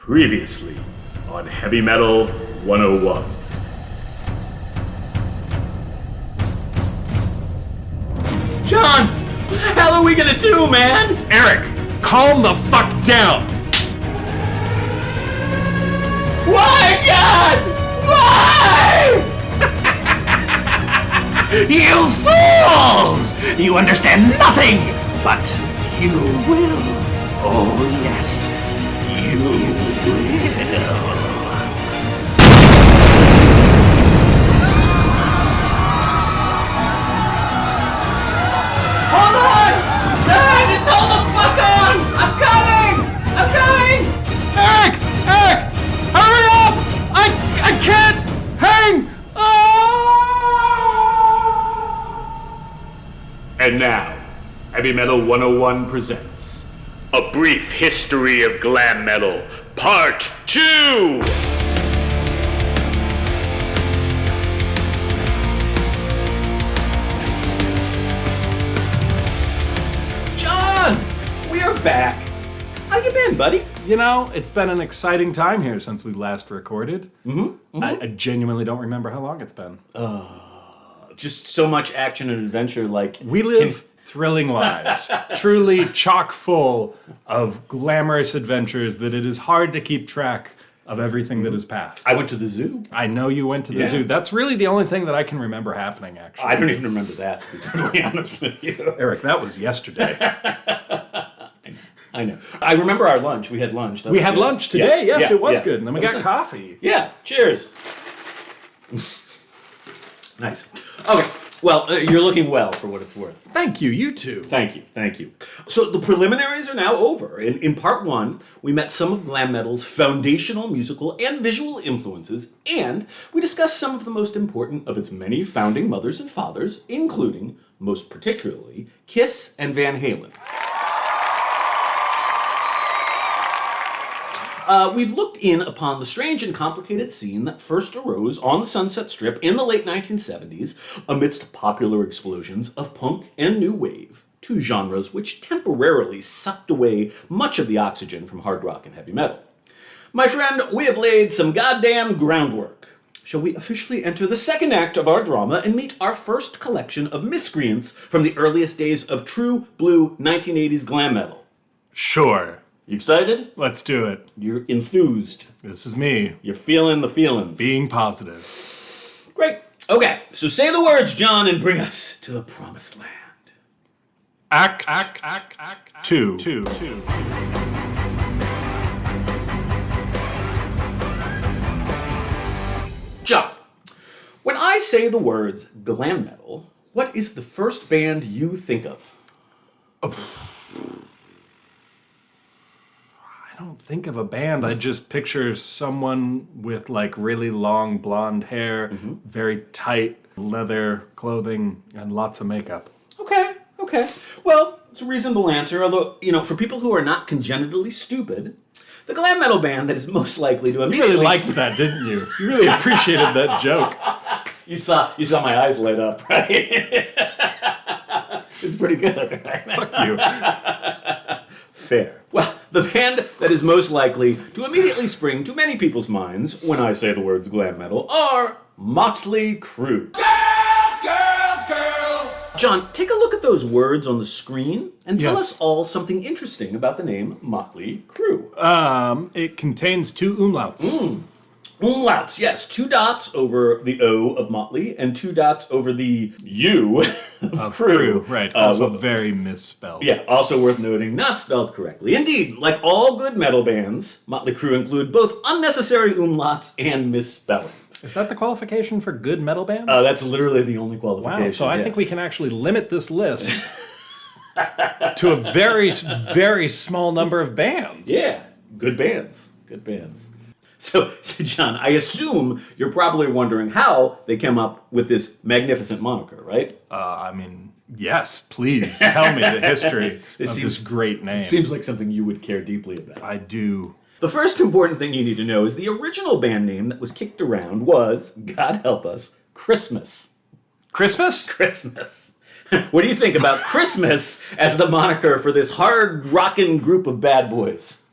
Previously on Heavy Metal 101. John! What the hell are we gonna do, man? Eric, calm the fuck down! Why, God? Why? You fools! You understand nothing, but you will. Oh, yes, you will. Hold on! No, just hold the fuck on! I'm coming! Eric! Hurry up! I can't hang! And now, Heavy Metal 101 presents A Brief History of Glam Metal, Part 2! John! We are back. How you been, buddy? You know, it's been an exciting time here since we last recorded. I genuinely don't remember how long it's been. Just so much action and adventure, like... We live thrilling lives, truly chock full of glamorous adventures that it is hard to keep track of everything that has passed. I went to the zoo. I know you went to the Yeah. zoo. That's really the only thing that I can remember happening, actually. I don't even remember that, to be totally honest with you. Eric, that was yesterday. I know. I remember our lunch. We had lunch. We had lunch today. Yeah, Yes, yeah, it was yeah. good. And then we That got was nice. coffee. Yeah, cheers. Nice. Okay, well, you're looking well for what it's worth. Thank you, you too. Thank you. So the preliminaries are now over. In part one, we met some of glam metal's foundational musical and visual influences, and we discussed some of the most important of its many founding mothers and fathers, including, most particularly, Kiss and Van Halen. We've looked in upon the strange and complicated scene that first arose on the Sunset Strip in the late 1970s amidst popular explosions of punk and new wave, two genres which temporarily sucked away much of the oxygen from hard rock and heavy metal. My friend, we have laid some goddamn groundwork. Shall we officially enter the second act of our drama and meet our first collection of miscreants from the earliest days of true blue 1980s glam metal? Sure. You excited? Let's do it. You're enthused. This is me, You're feeling the feelings. being positive. Great. Okay, so say the words, John, and bring us to the promised land. Act two. John, when I say the words glam metal, what is the first band you think of? I don't think of a band. I just picture someone with like really long blonde hair, very tight leather clothing, and lots of makeup. Okay. Well, it's a reasonable answer, although, for people who are not congenitally stupid, the glam metal band that is most likely to You immediately... really liked that, didn't you? You really appreciated that joke. You saw my eyes light up, right? It's pretty good, right? Fuck you. Fair. Well, the band that is most likely to immediately spring to many people's minds when I say the words glam metal are Mötley Crüe. Girls! John, take a look at those words on the screen and tell Yes. us all something interesting about the name Mötley Crüe. It contains two umlauts. Umlauts, yes. 2 dots over the O of Motley and 2 dots over the U of Crüe. Right. Also well, very misspelled. Yeah, also worth noting, not spelled correctly. Indeed, like all good metal bands, Mötley Crüe include both unnecessary umlauts and misspellings. Is that the qualification for good metal bands? That's literally the only qualification. Wow, so I think yes. we can actually limit this list to a very, very small number of bands. Yeah, good bands. So, John, I assume you're probably wondering how they came up with this magnificent moniker, right? Yes, please tell me the history of this great name. Seems like something you would care deeply about. I do. The first important thing you need to know is the original band name that was kicked around was, God help us, Christmas. Christmas? Christmas. What do you think about Christmas as the moniker for this hard-rockin' group of bad boys?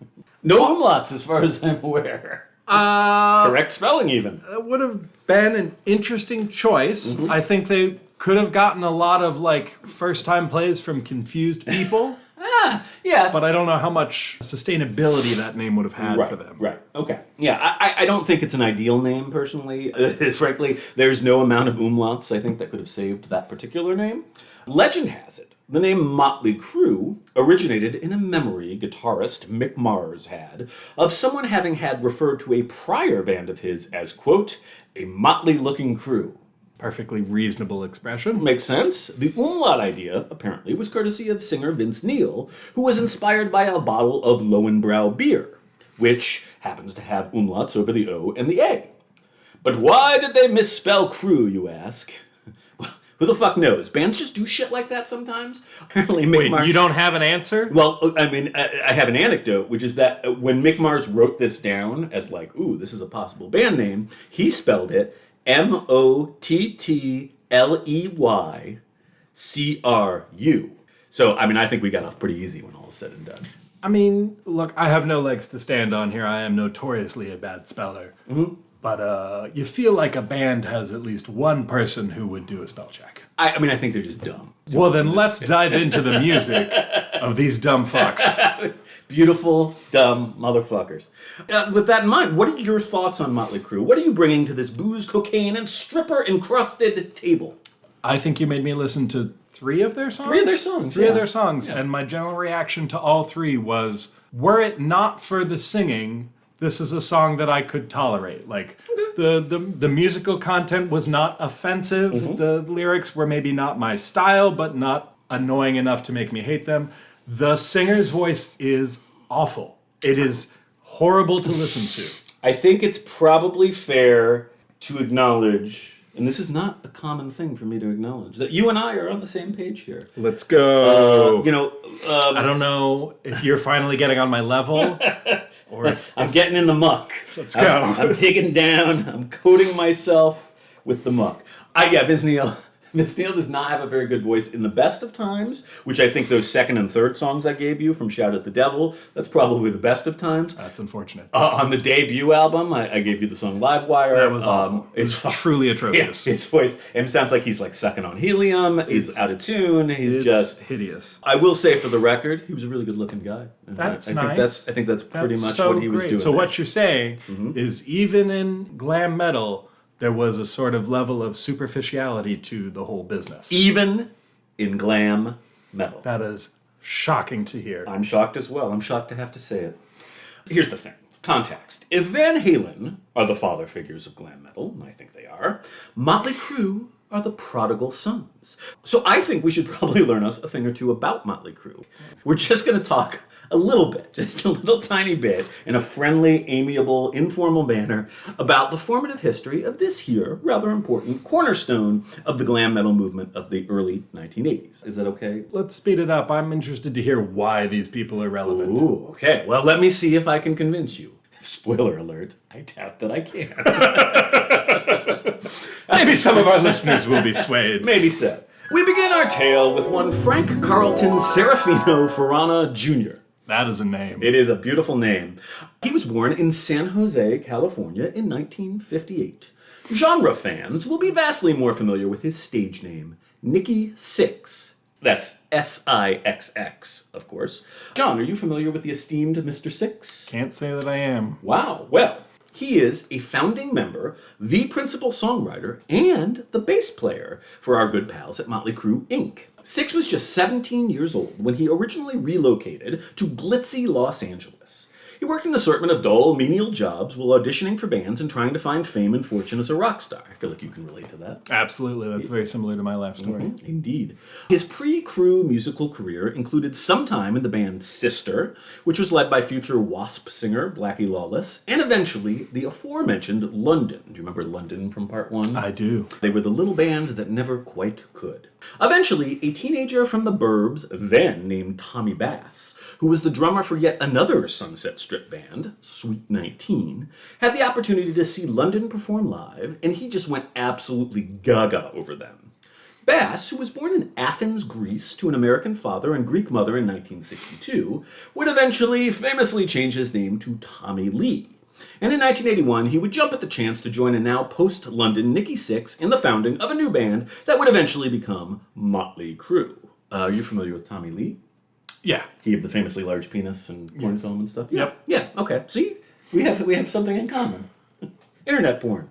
No umlauts, as far as I'm aware. Correct spelling, even. That would have been an interesting choice. I think they could have gotten a lot of first-time plays from confused people. Yeah. But I don't know how much sustainability that name would have had for them. Right. Okay. Yeah, I don't think it's an ideal name, personally. Frankly, there's no amount of umlauts, I think, that could have saved that particular name. Legend has it, the name Mötley Crüe originated in a memory guitarist Mick Mars had of someone having had referred to a prior band of his as, quote, a motley-looking crew. Perfectly reasonable expression. Makes sense. The umlaut idea, apparently, was courtesy of singer Vince Neil, who was inspired by a bottle of Lowenbrau beer, which happens to have umlauts over the O and the A. But why did they misspell crew, you ask? Well, who the fuck knows? Bands just do shit like that sometimes. Apparently, Mick Mars... you don't have an answer? Well, I mean, I have an anecdote, which is that when Mick Mars wrote this down as ooh, this is a possible band name, he spelled it Mottleyycru. So, I mean, I think we got off pretty easy when all is said and done. I mean, look, I have no legs to stand on here. I am notoriously a bad speller. But you feel like a band has at least one person who would do a spell check. I mean, I think they're just dumb. Well, then let's dive into the music of these dumb fucks. Beautiful, dumb motherfuckers. With that in mind, what are your thoughts on Mötley Crüe? What are you bringing to this booze, cocaine, and stripper-encrusted table? I think you made me listen to 3 of their songs? 3 of their songs, Three of their songs. Yeah. And my general reaction to all 3 was, were it not for the singing, this is a song that I could tolerate. The musical content was not offensive. The lyrics were maybe not my style, but not annoying enough to make me hate them. The singer's voice is awful. It is horrible to listen to. I think it's probably fair to acknowledge, and this is not a common thing for me to acknowledge, that you and I are on the same page here. Let's go. I don't know if you're finally getting on my level, or if I'm getting in the muck. Let's go. I'm digging down. I'm coating myself with the muck. Vince Neil. Vince Neil does not have a very good voice in the best of times, which I think those second and third songs I gave you from Shout at the Devil, that's probably the best of times. That's unfortunate. On the debut album, I gave you the song Livewire. That was awful. It's truly atrocious. Yeah, his voice, it sounds like he's sucking on helium. He's out of tune. He's just hideous. I will say, for the record, he was a really good-looking guy. And that's nice. I think that's pretty much so what he was great. doing. So what you're saying is, even in glam metal, there was a sort of level of superficiality to the whole business. Even in glam metal. That is shocking to hear. I'm shocked as well. I'm shocked to have to say it. Here's the thing. Context. If Van Halen are the father figures of glam metal, and I think they are, Mötley Crüe are the prodigal sons. So I think we should probably learn us a thing or two about Mötley Crüe. We're just going to talk a little bit, just a little tiny bit, in a friendly, amiable, informal manner about the formative history of this here rather important cornerstone of the glam metal movement of the early 1980s. Is that okay? Let's speed it up. I'm interested to hear why these people are relevant. Ooh, okay. Well, let me see if I can convince you. Spoiler alert, I doubt that I can. Maybe some of our listeners will be swayed. Maybe so. We begin our tale with one Frank Carlton Serafino Farana Jr. That is a name. It is a beautiful name. He was born in San Jose, California in 1958. Genre fans will be vastly more familiar with his stage name, Nicky Six. That's Sixx, of course. John, are you familiar with the esteemed Mr. Six? Can't say that I am. Wow. Well, he is a founding member, the principal songwriter, and the bass player for our good pals at Mötley Crüe, Inc. Six was just 17 years old when he originally relocated to glitzy Los Angeles. He worked an assortment of dull, menial jobs while auditioning for bands and trying to find fame and fortune as a rock star. I feel like you can relate to that. Absolutely. That's very similar to my life story. Indeed. His pre-Crüe musical career included some time in the band Sister, which was led by future W.A.S.P singer Blackie Lawless, and eventually the aforementioned London. Do you remember London from part 1? I do. They were the little band that never quite could. Eventually, a teenager from the burbs, then named Tommy Bass, who was the drummer for yet another Sunset Strip band, Sweet 19, had the opportunity to see London perform live, and he just went absolutely gaga over them. Bass, who was born in Athens, Greece, to an American father and Greek mother in 1962, would eventually famously change his name to Tommy Lee. And in 1981, he would jump at the chance to join a now post-London Nicky Six in the founding of a new band that would eventually become Mötley Crüe. Are you familiar with Tommy Lee? Yeah. He had the famously large penis and porn film and stuff? Yeah. Yep. Yeah, okay. See? We have something in common. Internet porn.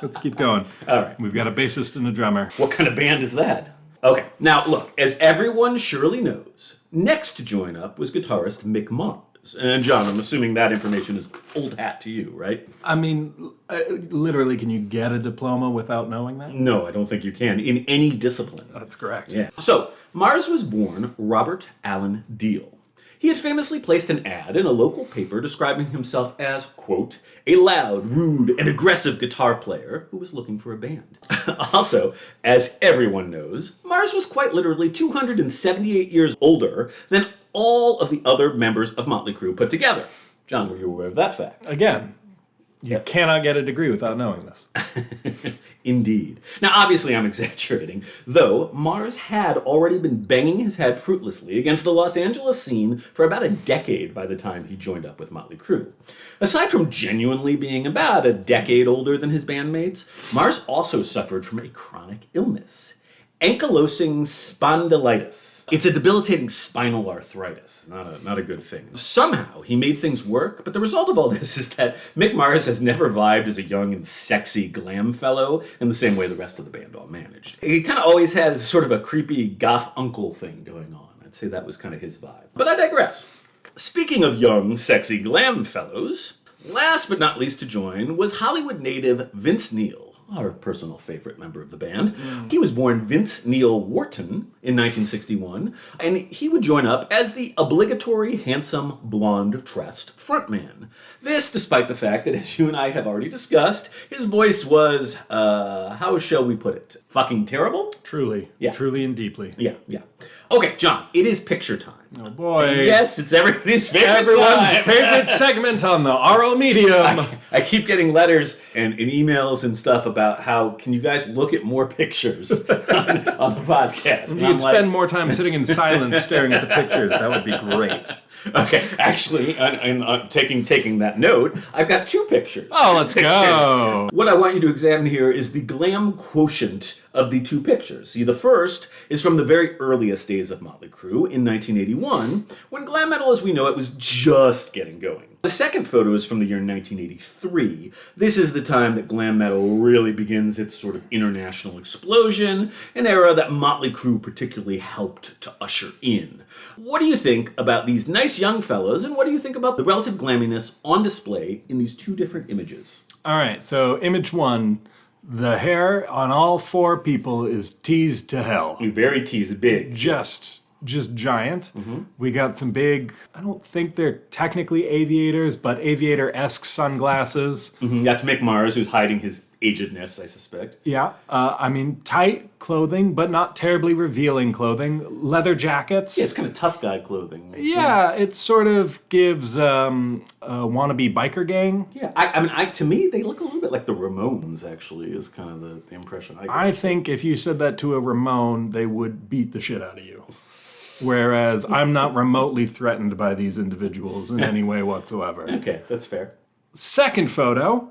Let's keep going. All right. We've got a bassist and a drummer. What kind of band is that? Okay, now look, as everyone surely knows, next to join up was guitarist Mick Mars. And John, I'm assuming that information is old hat to you, right? I mean, literally, can you get a diploma without knowing that? No, I don't think you can, in any discipline. That's correct. Yeah. So, Mars was born Robert Allen Deal. He had famously placed an ad in a local paper describing himself as, quote, a loud, rude, and aggressive guitar player who was looking for a band. Also, as everyone knows, Mars was quite literally 278 years older than all of the other members of Mötley Crüe put together. John, were you aware of that fact? Again, you cannot get a degree without knowing this. Indeed. Now, obviously, I'm exaggerating, though Mars had already been banging his head fruitlessly against the Los Angeles scene for about a decade by the time he joined up with Mötley Crüe. Aside from genuinely being about a decade older than his bandmates, Mars also suffered from a chronic illness, ankylosing spondylitis. It's a debilitating spinal arthritis. Not a good thing. Somehow, he made things work, but the result of all this is that Mick Mars has never vibed as a young and sexy glam fellow in the same way the rest of the band all managed. He kind of always has sort of a creepy goth uncle thing going on. I'd say that was kind of his vibe. But I digress. Speaking of young, sexy glam fellows, last but not least to join was Hollywood native Vince Neil, our personal favorite member of the band. He was born Vince Neil Wharton in 1961, and he would join up as the obligatory handsome, blonde-tressed frontman. This despite the fact that, as you and I have already discussed, his voice was, how shall we put it, fucking terrible? Truly. Yeah. Truly and deeply. Yeah. Okay, John, it is picture time. Oh boy. Yes, it's everybody's favorite Everyone's time. favorite segment on the oral medium. I keep getting letters and emails and stuff about how, can you guys look at more pictures on the podcast? And You could spend more time sitting in silence staring at the pictures. That would be great. Okay, actually, taking that note, I've got two pictures. Oh, let's go. What I want you to examine here is the glam quotient of the two pictures. See, the first is from the very earliest days of Mötley Crüe in 1981, when glam metal as we know it was just getting going. The second photo is from the year 1983. This is the time that glam metal really begins its sort of international explosion, an era that Mötley Crüe particularly helped to usher in. What do you think about these nice young fellows, and what do you think about the relative glamminess on display in these two different images? All right, so image one, the hair on all four people is teased to hell. Very teased, big. Just giant. We got some big, I don't think they're technically aviators, but aviator-esque sunglasses. That's Mick Mars, who's hiding his agedness, I suspect. Yeah, I mean, tight clothing, but not terribly revealing clothing. Leather jackets. Yeah, it's kind of tough guy clothing. Yeah, it sort of gives a wannabe biker gang. Yeah, I mean, to me, they look a little bit like the Ramones, actually, is kind of the impression I get. I think if you said that to a Ramone, they would beat the shit out of you. Whereas I'm not remotely threatened by these individuals in any way whatsoever. Okay, that's fair. Second photo,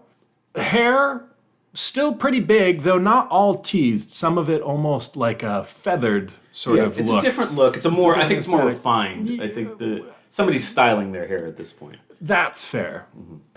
hair still pretty big, though not all teased. Some of it almost like a feathered sort of it's look. a different look. I think it's more aesthetic. refined. I think somebody's styling their hair at this point. That's fair.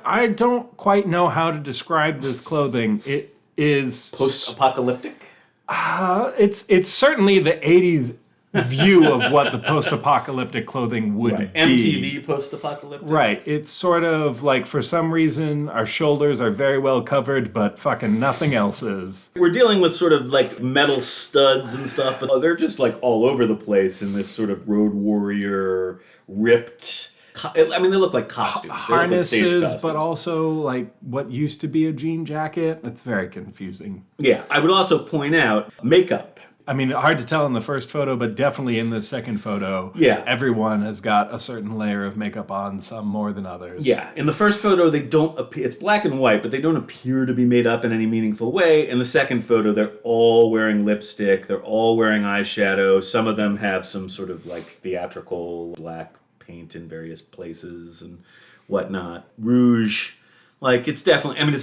I don't quite know how to describe this clothing. It is Post-apocalyptic? It's certainly the 80s view of what the post-apocalyptic clothing would be. MTV post-apocalyptic? Right. It's sort of like, for some reason, our shoulders are very well covered, but fucking nothing else is. We're dealing with sort of like metal studs and stuff, but they're just like all over the place in this sort of road warrior, ripped... I mean, they look like costumes. They look like stage Harnesses, costumes. but also like what used to be a jean jacket. It's very confusing. Yeah, I would also point out makeup I mean, hard to tell in the first photo, but definitely in the second photo, Yeah. everyone has got a certain layer of makeup on, some more than others. Yeah, in the first photo, they don't appear, it's black and white, but they don't appear to be made up in any meaningful way. In the second photo, they're all wearing lipstick, they're all wearing eyeshadow. Some of them have some sort of like theatrical black paint in various places and whatnot. Rouge, like it's definitely, I mean,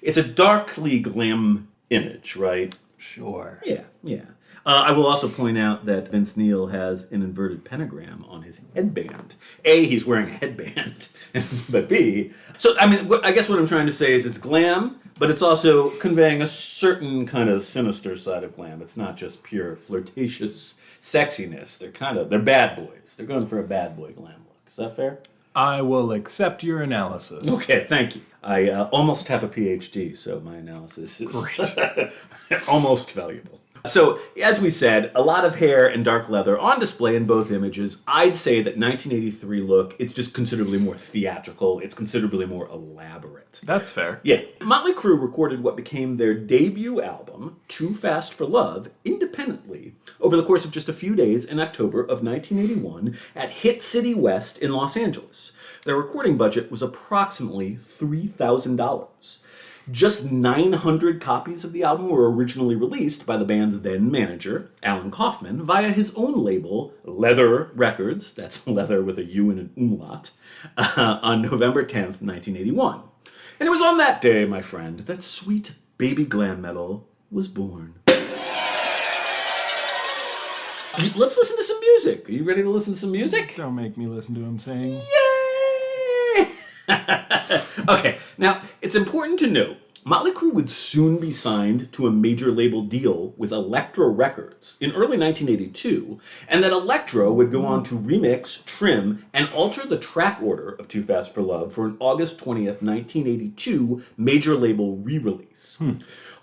it's a darkly glam image, right? Sure. Yeah, yeah. I will also point out that Vince Neil has an inverted pentagram on his headband. A, he's wearing a headband, but B, so I mean, I guess what I'm trying to say is it's glam, but it's also conveying a certain kind of sinister side of glam. It's not just pure flirtatious sexiness. They're bad boys. They're going for a bad boy glam look. Is that fair? I will accept your analysis. Okay, thank you. I almost have a PhD, so my analysis is almost valuable. So, as we said, a lot of hair and dark leather on display in both images. I'd say that 1983 look, it's just considerably more theatrical. It's considerably more elaborate. That's fair. Yeah. Mötley Crüe recorded what became their debut album, Too Fast for Love, independently over the course of just a few days in October of 1981 at Hit City West in Los Angeles. Their recording budget was approximately $3,000. Just 900 copies of the album were originally released by the band's then manager, Alan Kaufman, via his own label, Leather Records, that's leather with a U and an umlaut, on November 10th, 1981. And it was on that day, my friend, that sweet baby glam metal was born. Let's listen to some music. Are you ready to listen to some music? Don't make me listen to him saying... Yay! Okay, now, it's important to note, Mötley Crüe would soon be signed to a major label deal with Elektra Records in early 1982, and that Elektra would go on to remix, trim, and alter the track order of Too Fast for Love for an August 20th, 1982 major label re-release.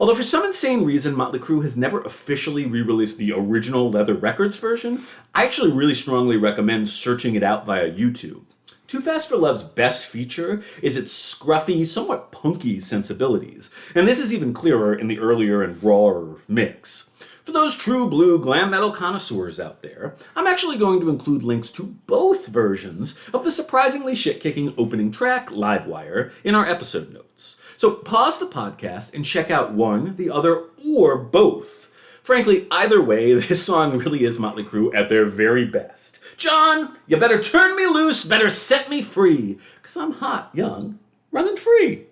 Although for some insane reason, Mötley Crüe has never officially re-released the original Leather Records version, I actually really strongly recommend searching it out via YouTube. Too Fast for Love's best feature is its scruffy, somewhat punky sensibilities, and this is even clearer in the earlier and rawer mix. For those true blue glam metal connoisseurs out there, I'm actually going to include links to both versions of the surprisingly shit-kicking opening track, Livewire, in our episode notes. So pause the podcast and check out one, the other, or both. Frankly, either way, this song really is Mötley Crüe at their very best. John, you better turn me loose, better set me free, 'cause I'm hot, young, running free.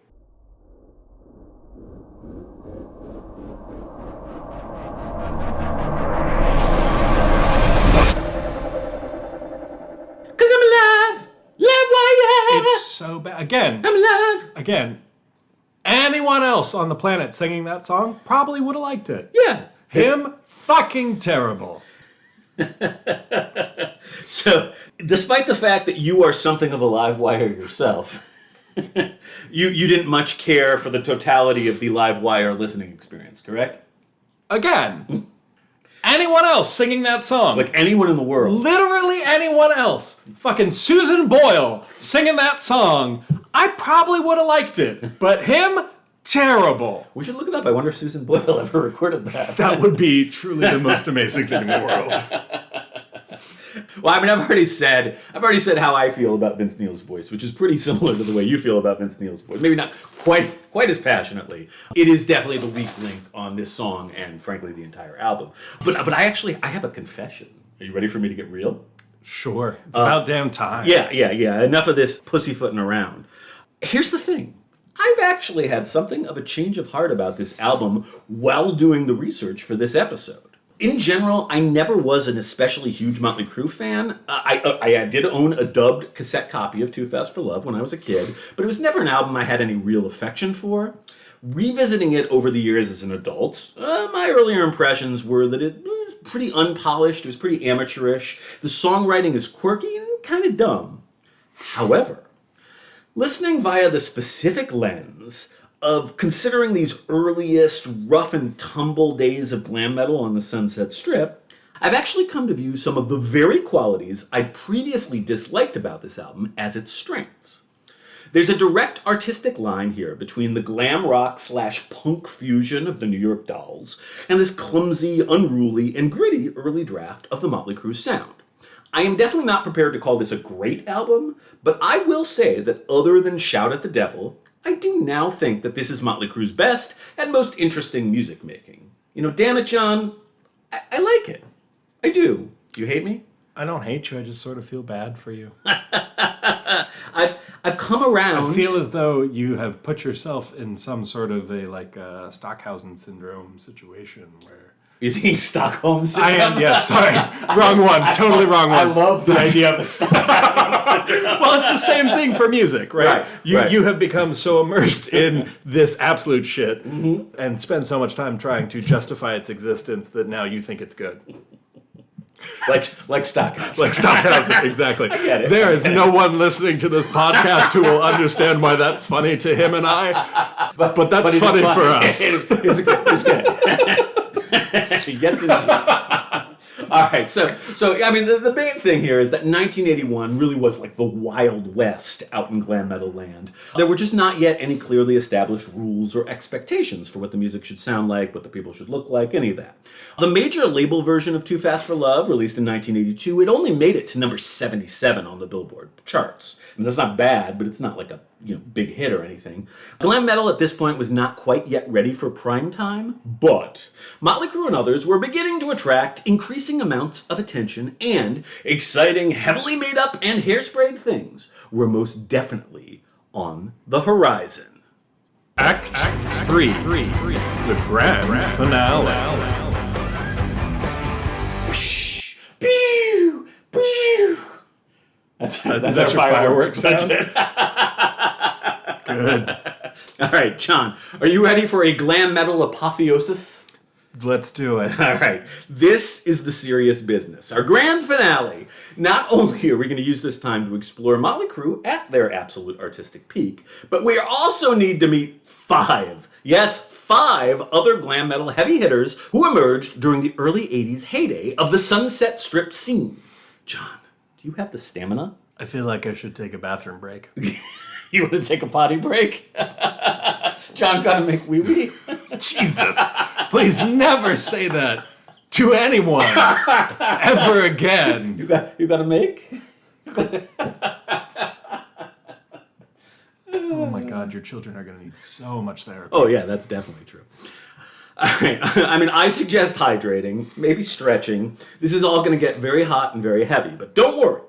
'Cause I'm alive, live wire. It's so bad. Again, I'm alive. Anyone else on the planet singing that song probably would have liked it. Yeah. Him, fucking terrible. So, despite the fact that you are something of a live wire yourself, you didn't much care for the totality of the live wire listening experience, correct? Again, anyone else singing that song. Like anyone in the world. Literally anyone else. Fucking Susan Boyle singing that song. I probably would have liked it. But him, terrible. We should look it up. I wonder if Susan Boyle ever recorded that. That would be truly the most amazing thing in the world. Well, I mean, I've already said how I feel about Vince Neil's voice, which is pretty similar to the way you feel about Vince Neil's voice. Maybe not quite as passionately. It is definitely the weak link on this song and, frankly, the entire album. But I have a confession. Are you ready for me to get real? Sure. It's about damn time. Yeah. Enough of this pussyfooting around. Here's the thing. I've actually had something of a change of heart about this album while doing the research for this episode. In general, I never was an especially huge Mötley Crüe fan. I did own a dubbed cassette copy of Too Fast for Love when I was a kid, but it was never an album I had any real affection for. Revisiting it over the years as an adult, my earlier impressions were that it was pretty unpolished, it was pretty amateurish, the songwriting is quirky and kind of dumb. However, listening via the specific lens of considering these earliest rough and tumble days of glam metal on the Sunset Strip, I've actually come to view some of the very qualities I previously disliked about this album as its strengths. There's a direct artistic line here between the glam rock / punk fusion of the New York Dolls and this clumsy, unruly, and gritty early draft of the Mötley Crüe sound. I am definitely not prepared to call this a great album, but I will say that other than Shout at the Devil, I do now think that this is Mötley Crüe's best and most interesting music making. You know, damn it, John, I like it. I do. Do you hate me? I don't hate you, I just sort of feel bad for you. I've come around. I feel as though you have put yourself in some sort of a Stockhausen syndrome situation where... You think Stockholm syndrome? I am, yes, sorry. Wrong one, totally wrong one. I love the idea of the Stockhausen syndrome. Well, it's the same thing for music, right? Right. You have become so immersed in this absolute shit and spend so much time trying to justify its existence that now you think it's good. Like Stockhausen. Like Stockhausen, exactly. I get it. There is no one listening to this podcast who will understand why that's funny to him and I, but that's it is funny for us. It's good. It's good. Yes, indeed. All right, so I mean, the main thing here is that 1981 really was like the Wild West out in glam metal land. There were just not yet any clearly established rules or expectations for what the music should sound like, what the people should look like, any of that. The major label version of Too Fast for Love, released in 1982, it only made it to number 77 on the Billboard charts. I mean, that's not bad, but it's not like a big hit or anything. Glam metal at this point was not quite yet ready for prime time, but Mötley Crüe and others were beginning to attract increasing amounts of attention, and exciting, heavily made up and hairsprayed things were most definitely on the horizon. Act 3, the grand finale. Pew! Pew! That's our fireworks. That's it. Good. All right, John, are you ready for a glam metal apotheosis? Let's do it. All right, this is the serious business. Our grand finale. Not only are we going to use this time to explore Mötley Crüe at their absolute artistic peak, but we also need to meet 5 other glam metal heavy hitters who emerged during the early 80s heyday of the Sunset Strip scene. John, do you have the stamina? I feel like I should take a bathroom break. You want to take a potty break? John gotta make wee-wee. Jesus, please never say that to anyone ever again. You gotta make? Oh my God, your children are going to need so much therapy. Oh yeah, that's definitely true. All right. I mean, I suggest hydrating, maybe stretching. This is all going to get very hot and very heavy, but don't worry.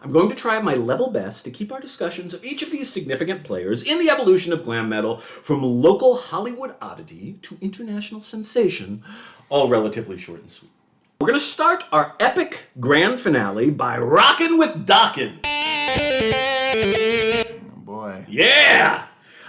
I'm going to try my level best to keep our discussions of each of these significant players in the evolution of glam metal from local Hollywood oddity to international sensation, all relatively short and sweet. We're going to start our epic grand finale by rockin' with Dokken. Oh boy. Yeah!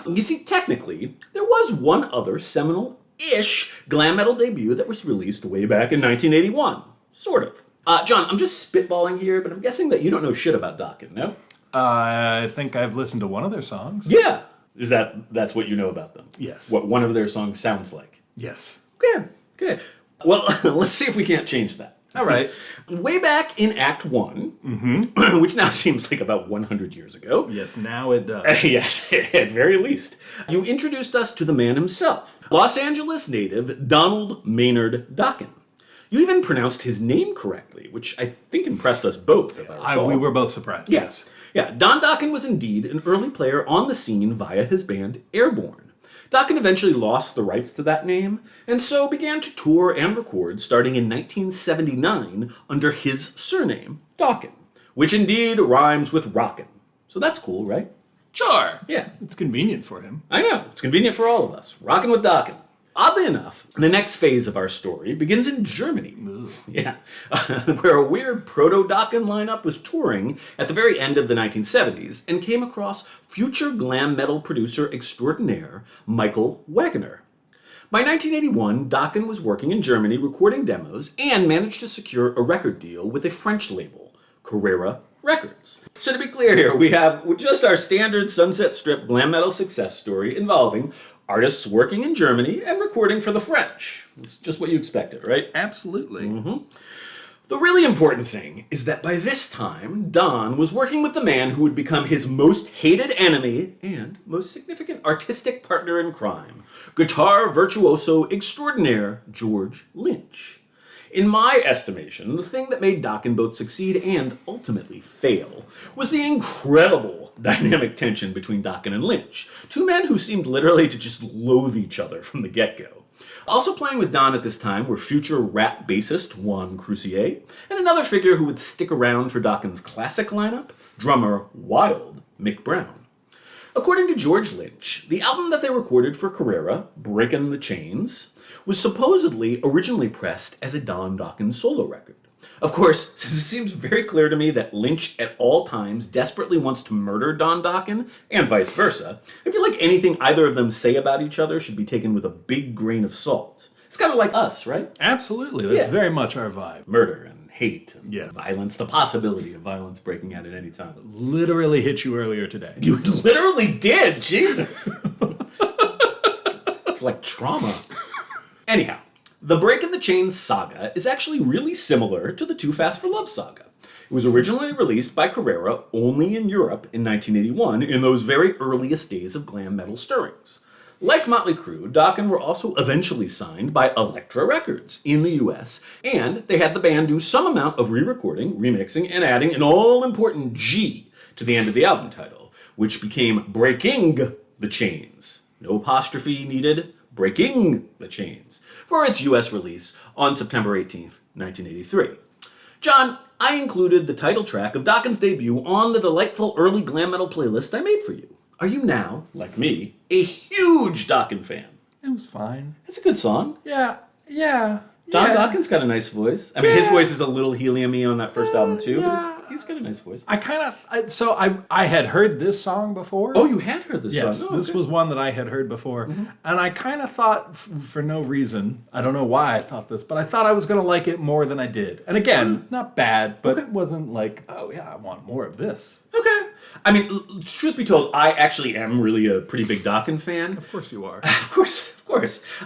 You see, technically, there was one other seminal-ish glam metal debut that was released way back in 1981. Sort of. John, I'm just spitballing here, but I'm guessing that you don't know shit about Dokken, no? I think I've listened to one of their songs. Yeah. That's what you know about them? Yes. What one of their songs sounds like? Yes. Good. Well, let's see if we can't change that. All right. Way back in Act 1, which now seems like about 100 years ago. Yes, now it does. Yes, at very least. You introduced us to the man himself, Los Angeles native Donald Maynard Dokken. You even pronounced his name correctly, which I think impressed us both, if I recall. We were both surprised. Yes. Yeah, Don Dokken was indeed an early player on the scene via his band Airborne. Dokken eventually lost the rights to that name, and so began to tour and record starting in 1979 under his surname, Dokken, which indeed rhymes with rockin'. So that's cool, right? Sure. Yeah. It's convenient for him. I know. It's convenient for all of us. Rockin' with Dokken. Oddly enough, the next phase of our story begins in Germany. Yeah, where a weird proto-Dokken lineup was touring at the very end of the 1970s and came across future glam metal producer extraordinaire Michael Wagner. By 1981, Dokken was working in Germany recording demos and managed to secure a record deal with a French label, Carrera Records. So to be clear here, we have just our standard Sunset Strip glam metal success story involving artists working in Germany and recording for the French. It's just what you expected, right? Absolutely. The really important thing is that by this time, Don was working with the man who would become his most hated enemy and most significant artistic partner in crime, guitar virtuoso extraordinaire George Lynch. In my estimation, the thing that made Dokken both succeed and ultimately fail was the incredible dynamic tension between Dokken and Lynch, two men who seemed literally to just loathe each other from the get-go. Also playing with Don at this time were future Ratt bassist Juan Crucier, and another figure who would stick around for Dokken's classic lineup, drummer Wild Mick Brown. According to George Lynch, the album that they recorded for Carrera, Breakin' the Chains, was supposedly originally pressed as a Don Dokken solo record. Of course, since it seems very clear to me that Lynch at all times desperately wants to murder Don Dokken, and vice versa, I feel like anything either of them say about each other should be taken with a big grain of salt. It's kind of like us, right? Absolutely. That's very much our vibe. Murder and hate and Yeah. violence, the possibility of violence breaking out at any time. Literally hit you earlier today. You literally did! Jesus! It's like trauma. Anyhow, the Breakin' the Chains saga is actually really similar to the Too Fast for Love saga. It was originally released by Carrera only in Europe in 1981 in those very earliest days of glam metal stirrings. Like Mötley Crüe, Dokken were also eventually signed by Elektra Records in the US, and they had the band do some amount of re-recording, remixing, and adding an all-important G to the end of the album title, which became Breaking the Chains. No apostrophe needed, Breaking the Chains, for its US release on September 18th, 1983. John, I included the title track of Dokken's debut on the delightful early glam metal playlist I made for you. Are you now, like me, a huge Dokken fan? It was fine. It's a good song. Yeah. Don Dokken's got a nice voice. I mean, his voice is a little helium-y on that first album too, but he's got a nice voice. I had heard this song before. Oh, you had heard this Yes, song? Oh, this okay. was one that I had heard before. And I kind of thought, for no reason, I don't know why I thought this, but I thought I was going to like it more than I did. And again, not bad, but it wasn't like, oh yeah, I want more of this. Okay. I mean, truth be told, I actually am really a pretty big Dokken fan. Of course you are. Of course.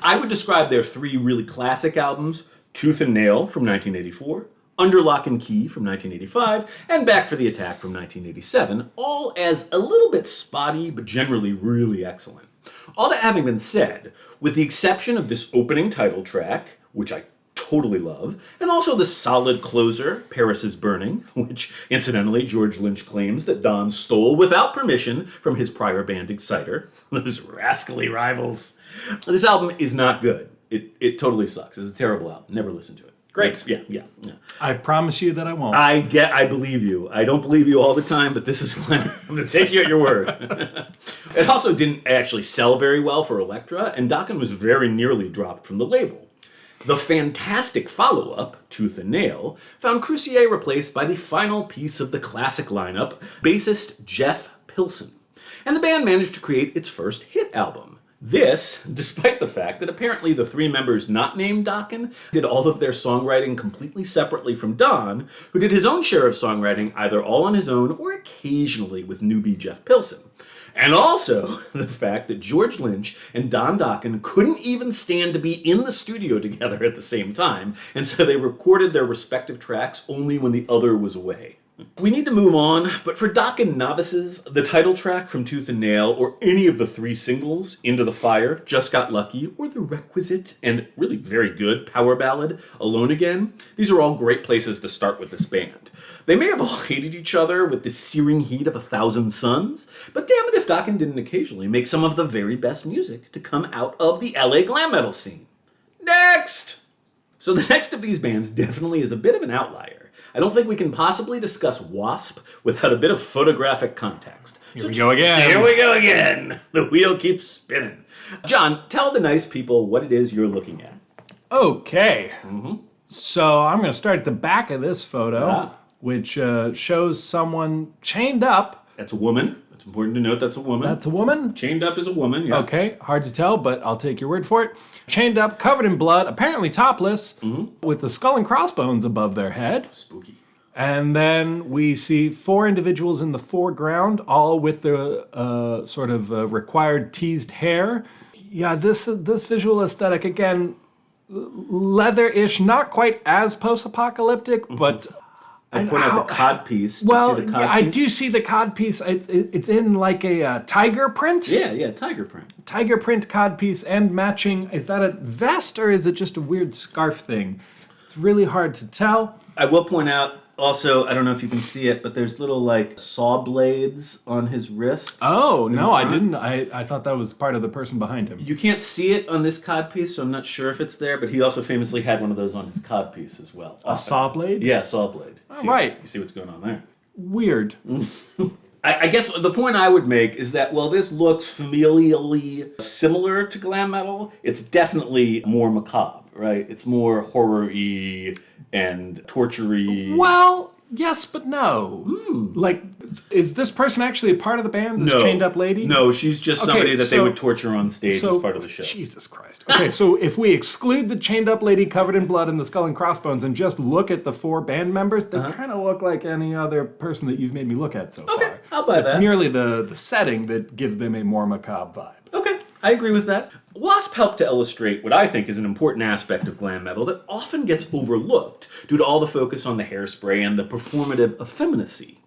I would describe their three really classic albums, Tooth and Nail from 1984, Under Lock and Key from 1985, and Back for the Attack from 1987, all as a little bit spotty, but generally really excellent. All that having been said, with the exception of this opening title track, which I totally love, and also the solid closer, Paris is Burning, which, incidentally, George Lynch claims that Don stole without permission from his prior band Exciter, those rascally rivals. This album is not good. It totally sucks. It's a terrible album. Never listen to it. Great. Yeah. I promise you that I won't. I believe you. I don't believe you all the time, but this is when I'm going to take you at your word. It also didn't actually sell very well for Elektra, and Dokken was very nearly dropped from the label. The fantastic follow-up, Tooth and Nail, found Crucier replaced by the final piece of the classic lineup, bassist Jeff Pilson. And the band managed to create its first hit album. This, despite the fact that apparently the three members not named Dokken did all of their songwriting completely separately from Don, who did his own share of songwriting either all on his own or occasionally with newbie Jeff Pilson. And also the fact that George Lynch and Don Dokken couldn't even stand to be in the studio together at the same time, and so they recorded their respective tracks only when the other was away. We need to move on, but for Dokken novices, the title track from Tooth and Nail, or any of the three singles, Into the Fire, Just Got Lucky, or the requisite and really very good power ballad, Alone Again, these are all great places to start with this band. They may have all hated each other with the searing heat of 1,000 suns, but damn it if Dokken didn't occasionally make some of the very best music to come out of the LA glam metal scene. Next! So the next of these bands definitely is a bit of an outlier. I don't think we can possibly discuss W.A.S.P without a bit of photographic context. Here we go again. Here we go again! The wheel keeps spinning. John, tell the nice people what it is you're looking at. Okay. So I'm going to start at the back of this photo, which shows someone chained up. That's a woman. It's important to note that's a woman. That's a woman? Chained up is a woman, yeah. Okay, hard to tell, but I'll take your word for it. Chained up, covered in blood, apparently topless, with the skull and crossbones above their head. Spooky. And then we see four individuals in the foreground, all with the required teased hair. Yeah, this visual aesthetic, again, leather-ish, not quite as post-apocalyptic, but I point out the codpiece. well, see the yeah, I codpiece? do see the codpiece. It's in like a tiger print. Yeah, tiger print. Tiger print codpiece and matching. Is that a vest or is it just a weird scarf thing? It's really hard to tell. I will point out also, I don't know if you can see it, but there's little like saw blades on his wrists. Oh, in no, I front. didn't. I thought that was part of the person behind him. You can't see it on this codpiece, so I'm not sure if it's there, but he also famously had one of those on his codpiece as well. A saw blade? Yeah, saw blade. Right. You see what's going on there. Weird. I guess the point I would make is that while this looks familially similar to glam metal, it's definitely more macabre, right? It's more horror-y and torture-y. Well, yes, but no. Like, is this person actually a part of the band, this chained up lady? No, she's just somebody that they so- would torture on stage as part of the show. Jesus Christ. Okay, so if we exclude the chained up lady covered in blood and the skull and crossbones and just look at the 4 band members, they kind of look like any other person that you've made me look at so far. I'll buy that. It's merely the setting that gives them a more macabre vibe. Okay, I agree with that. W.A.S.P helped to illustrate what I think is an important aspect of glam metal that often gets overlooked due to all the focus on the hairspray and the performative effeminacy.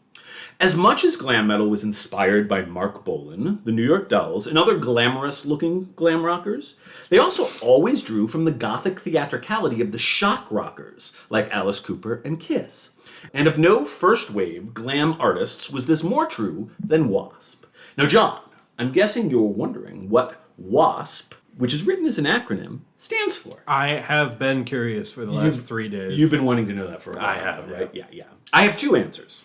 As much as glam metal was inspired by Mark Bolan, the New York Dolls, and other glamorous-looking glam rockers, they also always drew from the gothic theatricality of the shock rockers, like Alice Cooper and Kiss. And of no first-wave glam artists was this more true than W.A.S.P. Now, John, I'm guessing you're wondering what W.A.S.P, which is written as an acronym, stands for. I have been curious for the last 3 days. You've been wanting to know that for a while. I have, right? Yeah. I have 2 answers.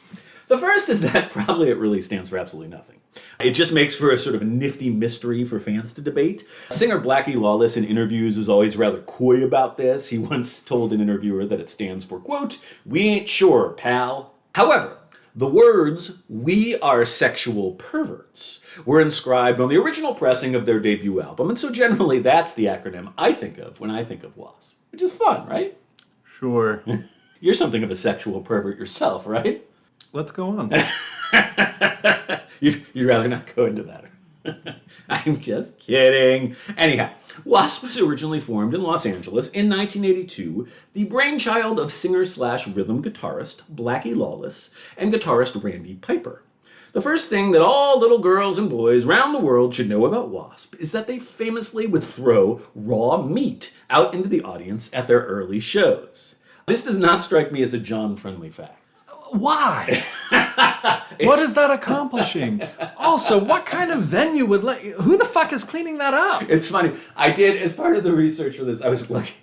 The first is that probably it really stands for absolutely nothing. It just makes for a sort of nifty mystery for fans to debate. Singer Blackie Lawless in interviews is always rather coy about this. He once told an interviewer that it stands for, quote, "We ain't sure, pal." However, the words, "We are sexual perverts," were inscribed on the original pressing of their debut album, and so generally that's the acronym I think of when I think of W.A.S.P, which is fun, right? Sure. You're something of a sexual pervert yourself, right? Let's go on. You'd rather not go into that. I'm just kidding. Anyhow, W.A.S.P was originally formed in Los Angeles in 1982, the brainchild of singer-slash-rhythm guitarist Blackie Lawless and guitarist Randy Piper. The first thing that all little girls and boys round the world should know about W.A.S.P is that they famously would throw raw meat out into the audience at their early shows. This does not strike me as a John-friendly fact. Why? What is that accomplishing? Also, what kind of venue would let you... Who the fuck is cleaning that up? It's funny. I did, as part of the research for this, I was like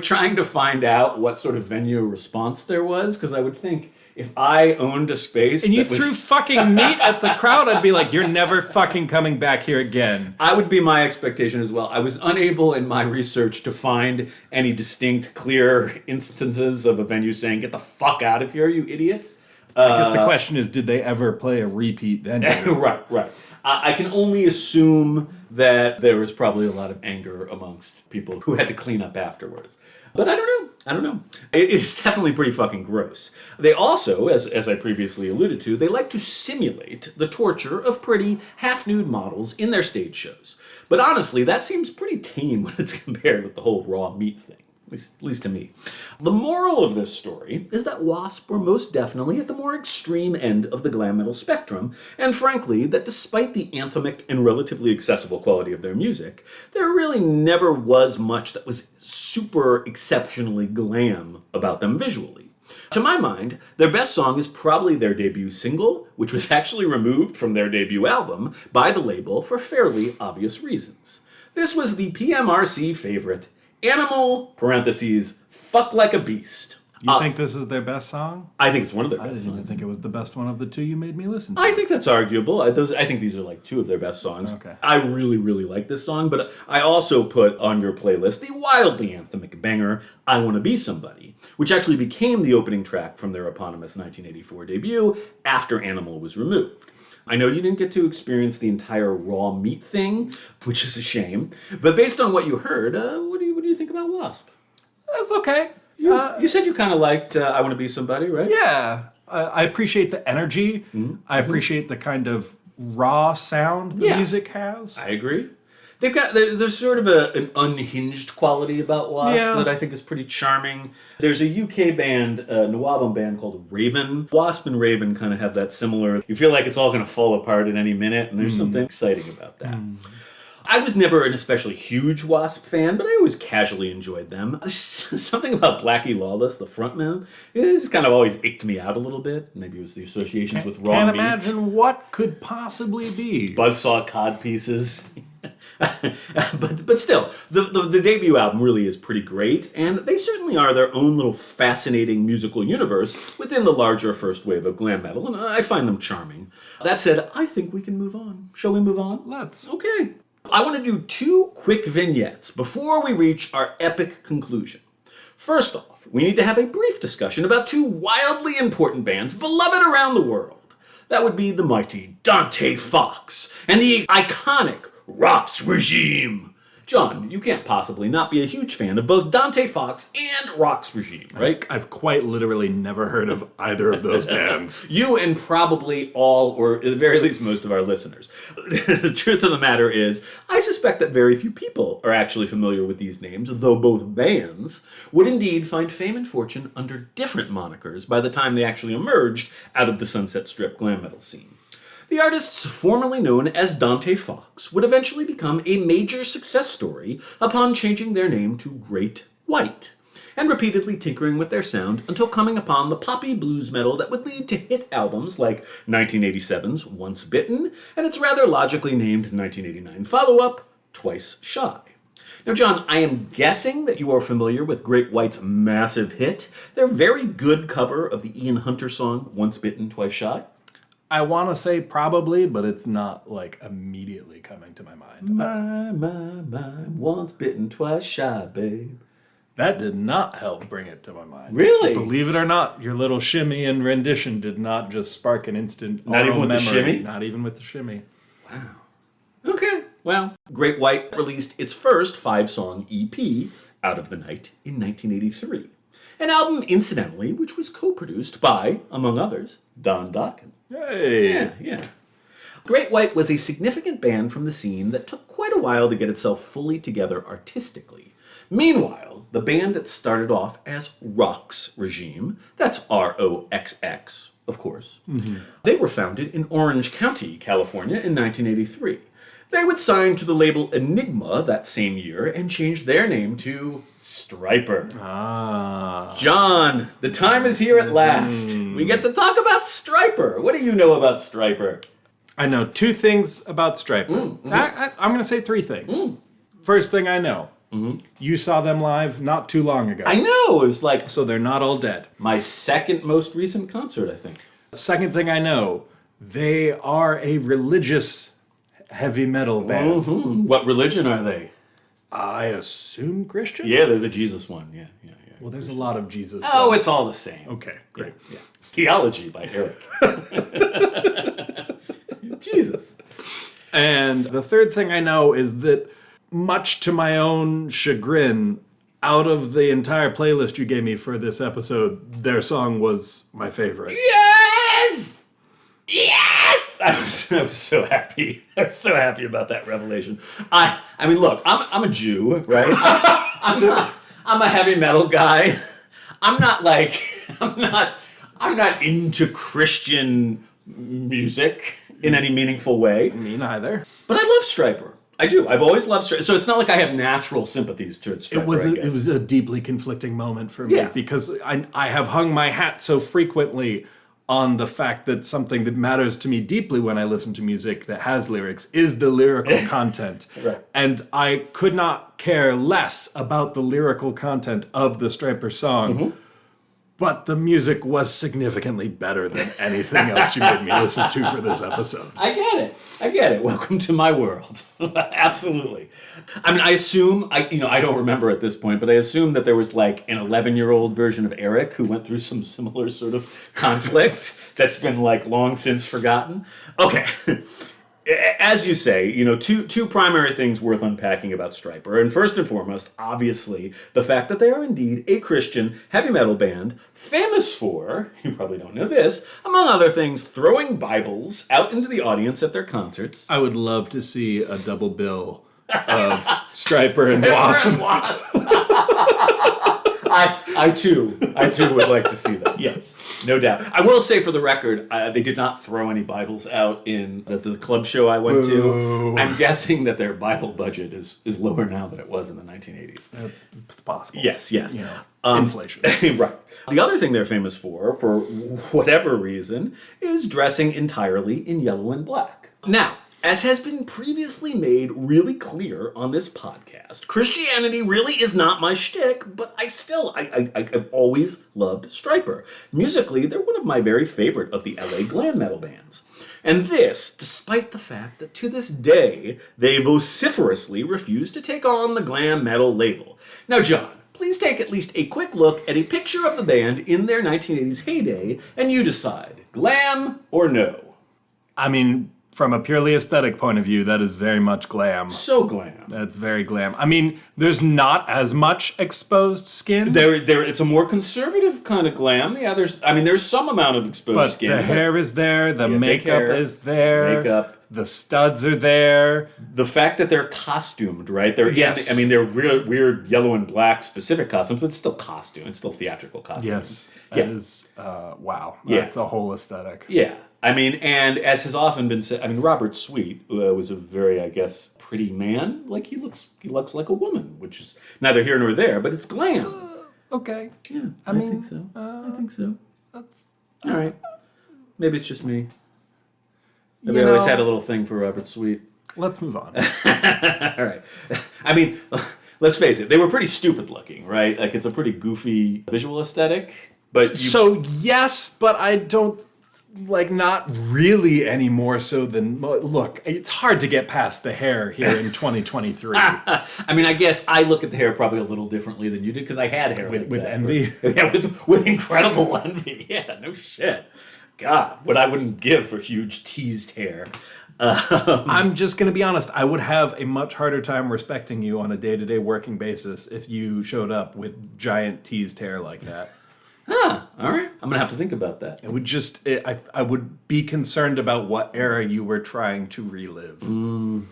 trying to find out what sort of venue response there was, because I would think if I owned a space And you that was, threw fucking meat at the crowd, I'd be like, you're never fucking coming back here again. I would be my expectation as well. I was unable in my research to find any distinct, clear instances of a venue saying, "Get the fuck out of here, you idiots." I guess the question is, did they ever play a repeat venue? Right. I can only assume that there was probably a lot of anger amongst people who had to clean up afterwards. But I don't know. It's definitely pretty fucking gross. They also, as I previously alluded to, they like to simulate the torture of pretty half-nude models in their stage shows. But honestly, that seems pretty tame when it's compared with the whole raw meat thing. At least to me. The moral of this story is that W.A.S.P were most definitely at the more extreme end of the glam metal spectrum, and frankly, that despite the anthemic and relatively accessible quality of their music, there really never was much that was super exceptionally glam about them visually. To my mind, their best song is probably their debut single, which was actually removed from their debut album by the label for fairly obvious reasons. This was the PMRC favorite, Animal, parentheses, Fuck Like a Beast. You think this is their best song? I think it's one of their I best didn't even songs. think it was the best one of the 2 you made me listen to. I think that's arguable. I think these are like 2 of their best songs. Okay. I really, really like this song, but I also put on your playlist the wildly anthemic banger, I Wanna Be Somebody, which actually became the opening track from their eponymous 1984 debut after Animal was removed. I know you didn't get to experience the entire raw meat thing, which is a shame, but based on what you heard, what do you think about W.A.S.P? That's okay. You said you kind of liked I Want to Be Somebody, right? Yeah. I appreciate the energy. I appreciate the kind of raw sound the music has. I agree. There's sort of an unhinged quality about W.A.S.P. that I think is pretty charming. There's a UK band, a Nawaban band called Raven. W.A.S.P. and Raven kind of have that similar, you feel like it's all going to fall apart at any minute, and there's something exciting about that. I was never an especially huge W.A.S.P. fan, but I always casually enjoyed them. There's something about Blackie Lawless, the frontman, it just kind of always icked me out a little bit. Maybe it was the associations with raw Can't meats. imagine what could possibly be. Buzzsaw cod pieces. but still, the debut album really is pretty great, and they certainly are their own little fascinating musical universe within the larger first wave of glam metal, and I find them charming. That said, I think we can move on. Shall we move on? Let's. Okay. I want to do 2 quick vignettes before we reach our epic conclusion. First off, we need to have a brief discussion about 2 wildly important bands beloved around the world. That would be the mighty Dante Fox and the iconic Ratt regime. John, you can't possibly not be a huge fan of both Dante Fox and Ratt's regime, right? I've quite literally never heard of either of those bands. You and probably all, or at the very least most of our listeners. The truth of the matter is, I suspect that very few people are actually familiar with these names, though both bands would indeed find fame and fortune under different monikers by the time they actually emerged out of the Sunset Strip glam metal scene. The artists formerly known as Dante Fox would eventually become a major success story upon changing their name to Great White, and repeatedly tinkering with their sound until coming upon the poppy blues metal that would lead to hit albums like 1987's Once Bitten and its rather logically named 1989 follow-up, Twice Shy. Now, John, I am guessing that you are familiar with Great White's massive hit, their very good cover of the Ian Hunter song Once Bitten, Twice Shy. I want to say probably, but it's not like immediately coming to my mind. My, once bitten, twice shy, babe. That did not help bring it to my mind. Really? Believe it or not, your little shimmy and rendition did not just spark an instant Not even with memory. the shimmy? Not even with the shimmy. Wow. Okay, well, Great White released its first 5-song EP, Out of the Night, in 1983. An album, incidentally, which was co-produced by, among others, Don Dokken. Hey! Yeah. Great White was a significant band from the scene that took quite a while to get itself fully together artistically. Meanwhile, the band that started off as Roxx Regime, that's ROXX, of course, they were founded in Orange County, California in 1983. They would sign to the label Enigma that same year and change their name to Stryper. Ah. John, the time is here at last. We get to talk about Stryper. What do you know about Stryper? I know 2 things about Stryper. I'm going to say 3 things. First thing I know, you saw them live not too long ago. I know, it was like So they're not all dead. my second most recent concert, I think. Second thing I know, they are a religious heavy metal band. What religion are they? I assume Christian? Yeah, they're the Jesus one. Yeah. Well, there's a lot of Jesus. Oh, ones. it's all the same. Okay, great. Yeah. Theology by Eric. Jesus. And the third thing I know is that, much to my own chagrin, out of the entire playlist you gave me for this episode, their song was my favorite. Yes! Yes! I was so happy. I was so happy about that revelation. I mean, look, I'm a Jew, right? I'm a heavy metal guy. I'm not into Christian music in any meaningful way. Me neither. But I love Stryper. I do. I've always loved Stryper. So it's not like I have natural sympathies towards Stryper, It was a deeply conflicting moment for me because I have hung my hat so frequently on the fact that something that matters to me deeply when I listen to music that has lyrics is the lyrical content. Right. And I could not care less about the lyrical content of the Stryper song. But the music was significantly better than anything else you made me listen to for this episode. I get it. Welcome to my world. Absolutely. I mean, I assume, I don't remember at this point, but I assume that there was like an 11-year-old version of Eric who went through some similar sort of conflict that's been like long since forgotten. Okay. As you say, two primary things worth unpacking about Stryper. And first and foremost, obviously, the fact that they are indeed a Christian heavy metal band famous for, you probably don't know this, among other things, throwing Bibles out into the audience at their concerts. I would love to see a double bill of Stryper and W.A.S.P. I too would like to see that. Yes, no doubt. I will say for the record, they did not throw any Bibles out in the club show I went to. I'm guessing that their Bible budget is lower now than it was in the 1980s. It's possible. Yes. You know, inflation. Right. The other thing they're famous for whatever reason, is dressing entirely in yellow and black. Now, as has been previously made really clear on this podcast, Christianity really is not my shtick, but I've always loved Stryper. Musically, they're one of my very favorite of the LA glam metal bands. And this, despite the fact that to this day, they vociferously refuse to take on the glam metal label. Now, John, please take at least a quick look at a picture of the band in their 1980s heyday, and you decide, glam or no? I mean, from a purely aesthetic point of view, that is very much glam. So glam. That's very glam. I mean, there's not as much exposed skin. It's a more conservative kind of glam. Yeah, there's some amount of exposed skin. But the hair is there, the makeup is there. Makeup. The studs are there. The fact that they're costumed, right? Yes. They're weird yellow and black specific costumes, but it's still costume. It's still theatrical costumes. Yes. That is, wow. That's a whole aesthetic. Yeah. I mean, and as has often been said, Robert Sweet was a very, I guess, pretty man. Like, he looks like a woman, which is neither here nor there, but it's glam. Okay. Yeah, I think so. I think so. That's all right. Maybe it's just me. Maybe I always had a little thing for Robert Sweet. Let's move on. All right. I mean, let's face it. They were pretty stupid looking, right? Like, it's a pretty goofy visual aesthetic. But So, yes, but I don't... not really any more so than... Look, it's hard to get past the hair here in 2023. I mean, I guess I look at the hair probably a little differently than you did, because I had hair with that. envy? With incredible envy. Yeah, no shit. God, what I wouldn't give for huge teased hair. I'm just going to be honest. I would have a much harder time respecting you on a day-to-day working basis if you showed up with giant teased hair like that. All right. I'm going to have to think about that. It would just, I would be concerned about what era you were trying to relive. I'm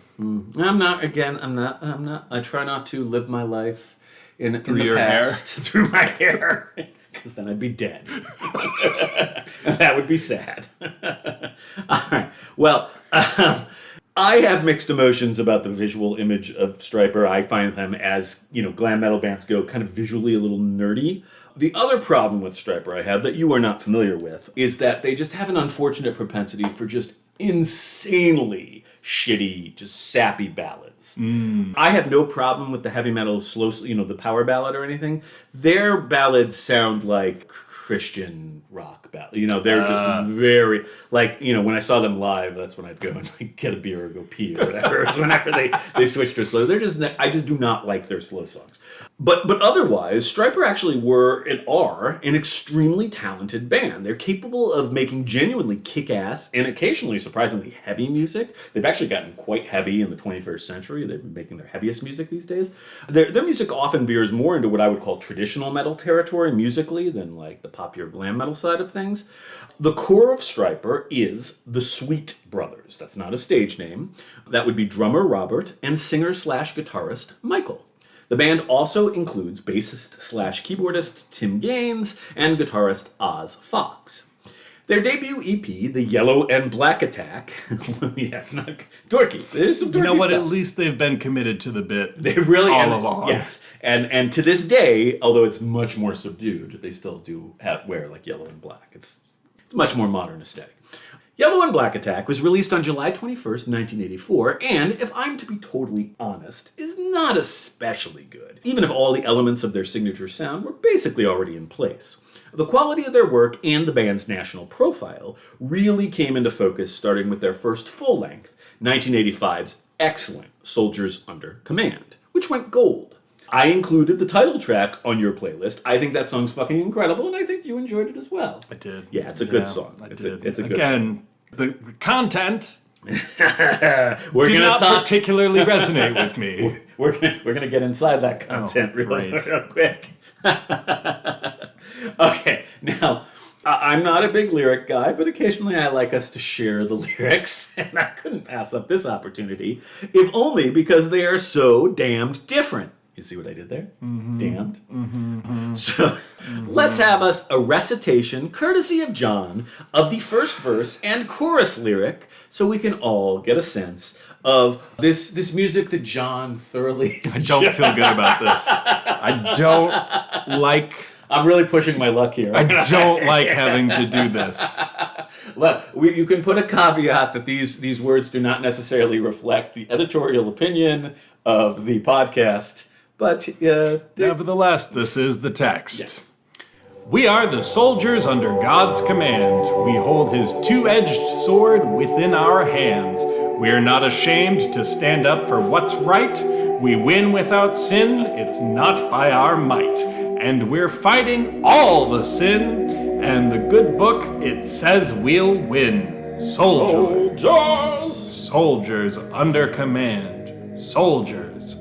not. I try not to live my life in the your past through my hair, because then I'd be dead. And that would be sad. All right. Well, I have mixed emotions about the visual image of Stryper. I find them, as glam metal bands go, kind of visually a little nerdy. The other problem with Stryper I have that you are not familiar with is that they just have an unfortunate propensity for just insanely shitty, just sappy ballads. I have no problem with the heavy metal slow, the power ballad or anything. Their ballads sound like Christian rock ballad. They're just very, when I saw them live, that's when I'd go and get a beer or go pee or whatever. It's whenever they switch to slow. I just do not like their slow songs. But otherwise, Stryper actually were and are an extremely talented band. They're capable of making genuinely kick-ass and occasionally surprisingly heavy music. They've actually gotten quite heavy in the 21st century. They've been making their heaviest music these days. Their music often veers more into what I would call traditional metal territory musically than the popular glam metal side of things. The core of Stryper is the Sweet Brothers. That's not a stage name. That would be drummer Robert and singer/guitarist Michael. The band also includes bassist/keyboardist Tim Gaines and guitarist Oz Fox. Their debut EP, The Yellow and Black Attack, it's not dorky. There's some dorky You know what? stuff. At least they've been committed to the bit. They really all along. Yes, and to this day, although it's much more subdued, they still do wear yellow and black. It's much more modern aesthetic. Yellow and Black Attack was released on July 21st, 1984, and, if I'm to be totally honest, is not especially good, even if all the elements of their signature sound were basically already in place. The quality of their work and the band's national profile really came into focus starting with their first full-length, 1985's excellent Soldiers Under Command, which went gold. I included the title track on your playlist. I think that song's fucking incredible, and I think you enjoyed it as well. I did. Yeah, it's a good song. It's a good song. Again, the content We're did gonna not talk. particularly resonate with me. We're gonna get inside that content real great. quick. Okay, now I'm not a big lyric guy, but occasionally I like us to share the lyrics, and I couldn't pass up this opportunity, if only because they are so damned different. You see what I did there? Mm-hmm. Damned. Mm-hmm. So let's have us a recitation, courtesy of John, of the first verse and chorus lyric, so we can all get a sense of this music that John thoroughly... I don't feel good about this. I don't like... I'm really pushing my luck here. I don't like having to do this. Look, you can put a caveat that these words do not necessarily reflect the editorial opinion of the podcast, but nevertheless, this is the text. Yes. We are the soldiers under God's command. We hold his two-edged sword within our hands. We are not ashamed to stand up for what's right. We win without sin. It's not by our might. And we're fighting all the sin. And the good book, it says we'll win. Soldiers! Soldiers under command. Soldiers.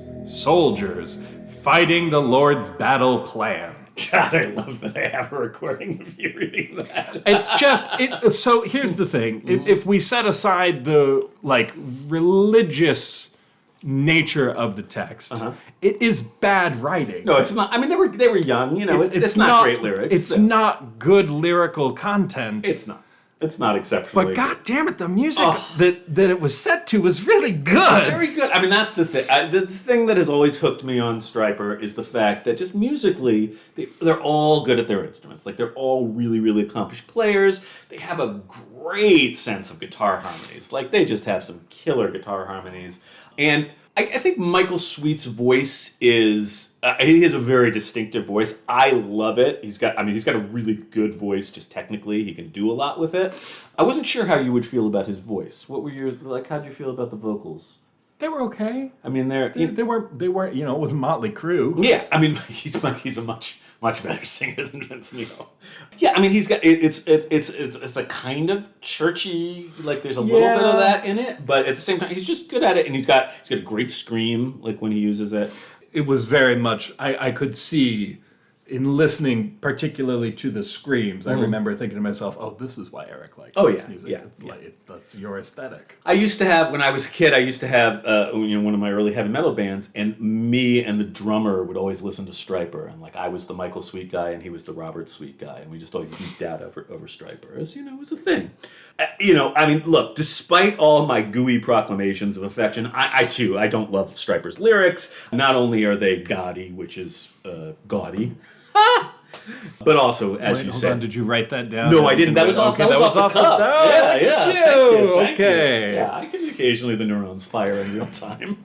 Fighting the Lord's battle plan. God, I love that I have a recording of you reading that. It's just so here's the thing. If we set aside the religious nature of the text, it is bad writing. No, it's not. I mean, they were young, it's not great lyrics. It's not good lyrical content. It's not. It's not exceptional. But god damn it, the music that it was set to was really good. It's very good. I mean, that's the thing. The thing that has always hooked me on Stryper is the fact that just musically, they're all good at their instruments. Like, they're all really, really accomplished players. They have a great sense of guitar harmonies. Like, they just have some killer guitar harmonies. And I think Michael Sweet's voice is, he has a very distinctive voice. I love it. He's got a really good voice, just technically. He can do a lot with it. I wasn't sure how you would feel about his voice. What were how'd you feel about the vocals? They were okay. I mean, they were, it was Mötley Crüe. Yeah, I mean, he's a much better singer than Vince Neil. Yeah, I mean, he's got it's a kind of churchy, like there's a little bit of that in it, but at the same time, he's just good at it, and he's got a great scream, like when he uses it. It was very much I could see in listening particularly to the screams. I remember thinking to myself, "Oh, this is why Eric likes this music. That's your aesthetic." I used to have, when I was a kid, one of my early heavy metal bands, and me and the drummer would always listen to Stryper, and I was the Michael Sweet guy, and he was the Robert Sweet guy, and we just always geeked out over Stryper. It was a thing. I mean, look, despite all my gooey proclamations of affection, I too don't love Stryper's lyrics. Not only are they gaudy, which is gaudy, but also, as you said... Hold on, did you write that down? No, I didn't. That was off the cuff. Yeah. Thank Okay. you. Yeah, I can occasionally the neurons fire in real time.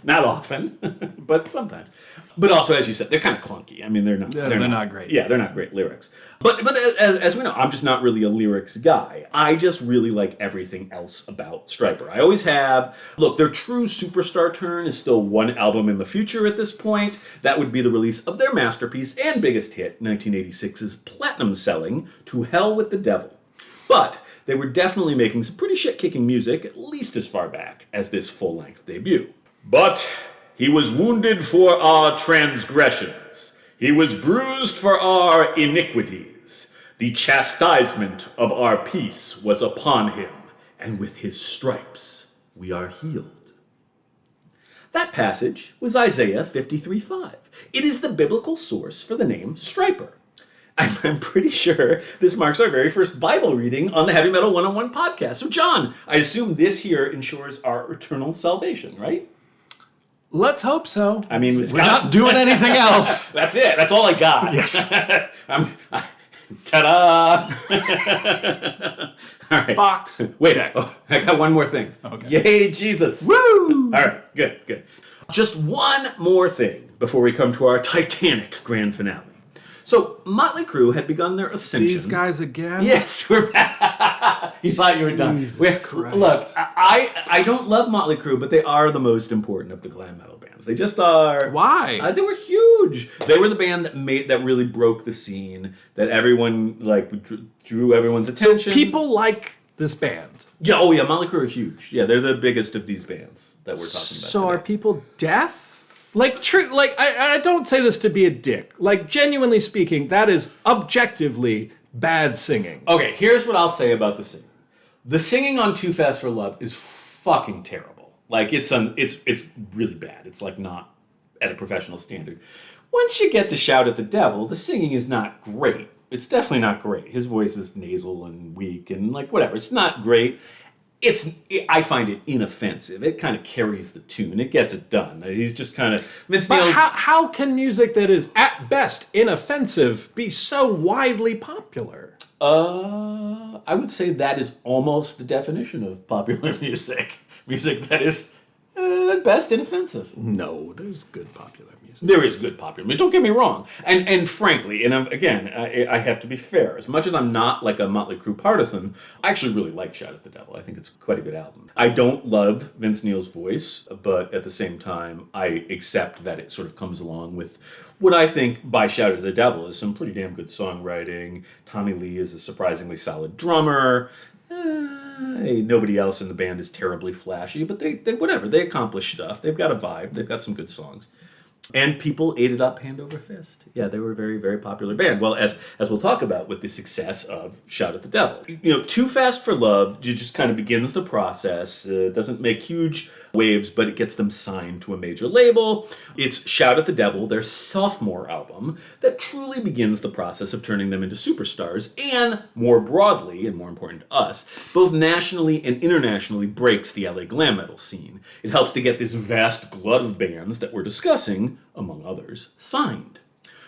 Not often, but sometimes. But also, as you said, they're kind of clunky. I mean, they're not great. Yeah, they're not great lyrics. But as we know, I'm just not really a lyrics guy. I just really like everything else about Stryper. I always have. Look, their true superstar turn is still one album in the future at this point. That would be the release of their masterpiece and biggest hit, 1986's platinum-selling To Hell with the Devil. But they were definitely making some pretty shit-kicking music, at least as far back as this full-length debut. But he was wounded for our transgressions. He was bruised for our iniquities. The chastisement of our peace was upon him, and with his stripes we are healed. That passage was Isaiah 53:5. It is the biblical source for the name Stryper. I'm pretty sure this marks our very first Bible reading on the Heavy Metal 101 podcast. So, John, I assume this here ensures our eternal salvation, right? Let's hope so. I mean, we're not doing anything else. That's it. That's all I got. Yes. Ta-da! All right. Box. Wait, I got one more thing. Okay. Yay, Jesus. Woo! All right, good. Just one more thing before we come to our Titanic grand finale. So, Mötley Crüe had begun their ascension. These guys again? Yes, we're back. You thought you were done. Jesus Christ. Look, I don't love Mötley Crüe, but they are the most important of the glam metal bands. They just are. Why? They were huge. They were the band that really broke the scene, that everyone, drew everyone's attention. So people like this band. Yeah, Mötley Crüe are huge. Yeah, they're the biggest of these bands that we're talking about So today. are people deaf? I don't say this to be a dick. Genuinely speaking, that is objectively bad singing. Okay, here's what I'll say about the singing. The singing on Too Fast for Love is fucking terrible. Like, it's really bad. It's, like, not at a professional standard. Once you get to Shout at the Devil, the singing is not great. It's definitely not great. His voice is nasal and weak and, like, whatever. It's not great. I find it inoffensive. It kind of carries the tune. It gets it done. He's just kind of... But how can music that is, at best, inoffensive be so widely popular? I would say that is almost the definition of popular music. Music that is, at best, inoffensive. No, there's good popular music. There is good popular music. Don't get me wrong. And frankly, and again, I have to be fair. As much as I'm not like a Mötley Crüe partisan, I actually really like Shout at the Devil. I think it's quite a good album. I don't love Vince Neil's voice, but at the same time, I accept that it sort of comes along with what I think by Shout at the Devil is some pretty damn good songwriting. Tommy Lee is a surprisingly solid drummer. Nobody else in the band is terribly flashy, but they whatever. They accomplish stuff. They've got a vibe. They've got some good songs. And people ate it up hand over fist. Yeah, they were a very, very popular band. Well, as we'll talk about with the success of Shout at the Devil. You know, Too Fast for Love just kind of begins the process. Doesn't make huge waves, but it gets them signed to a major label. It's Shout at the Devil, their sophomore album, that truly begins the process of turning them into superstars and, more broadly, and more important to us, both nationally and internationally breaks the LA glam metal scene. It helps to get this vast glut of bands that we're discussing, among others, signed.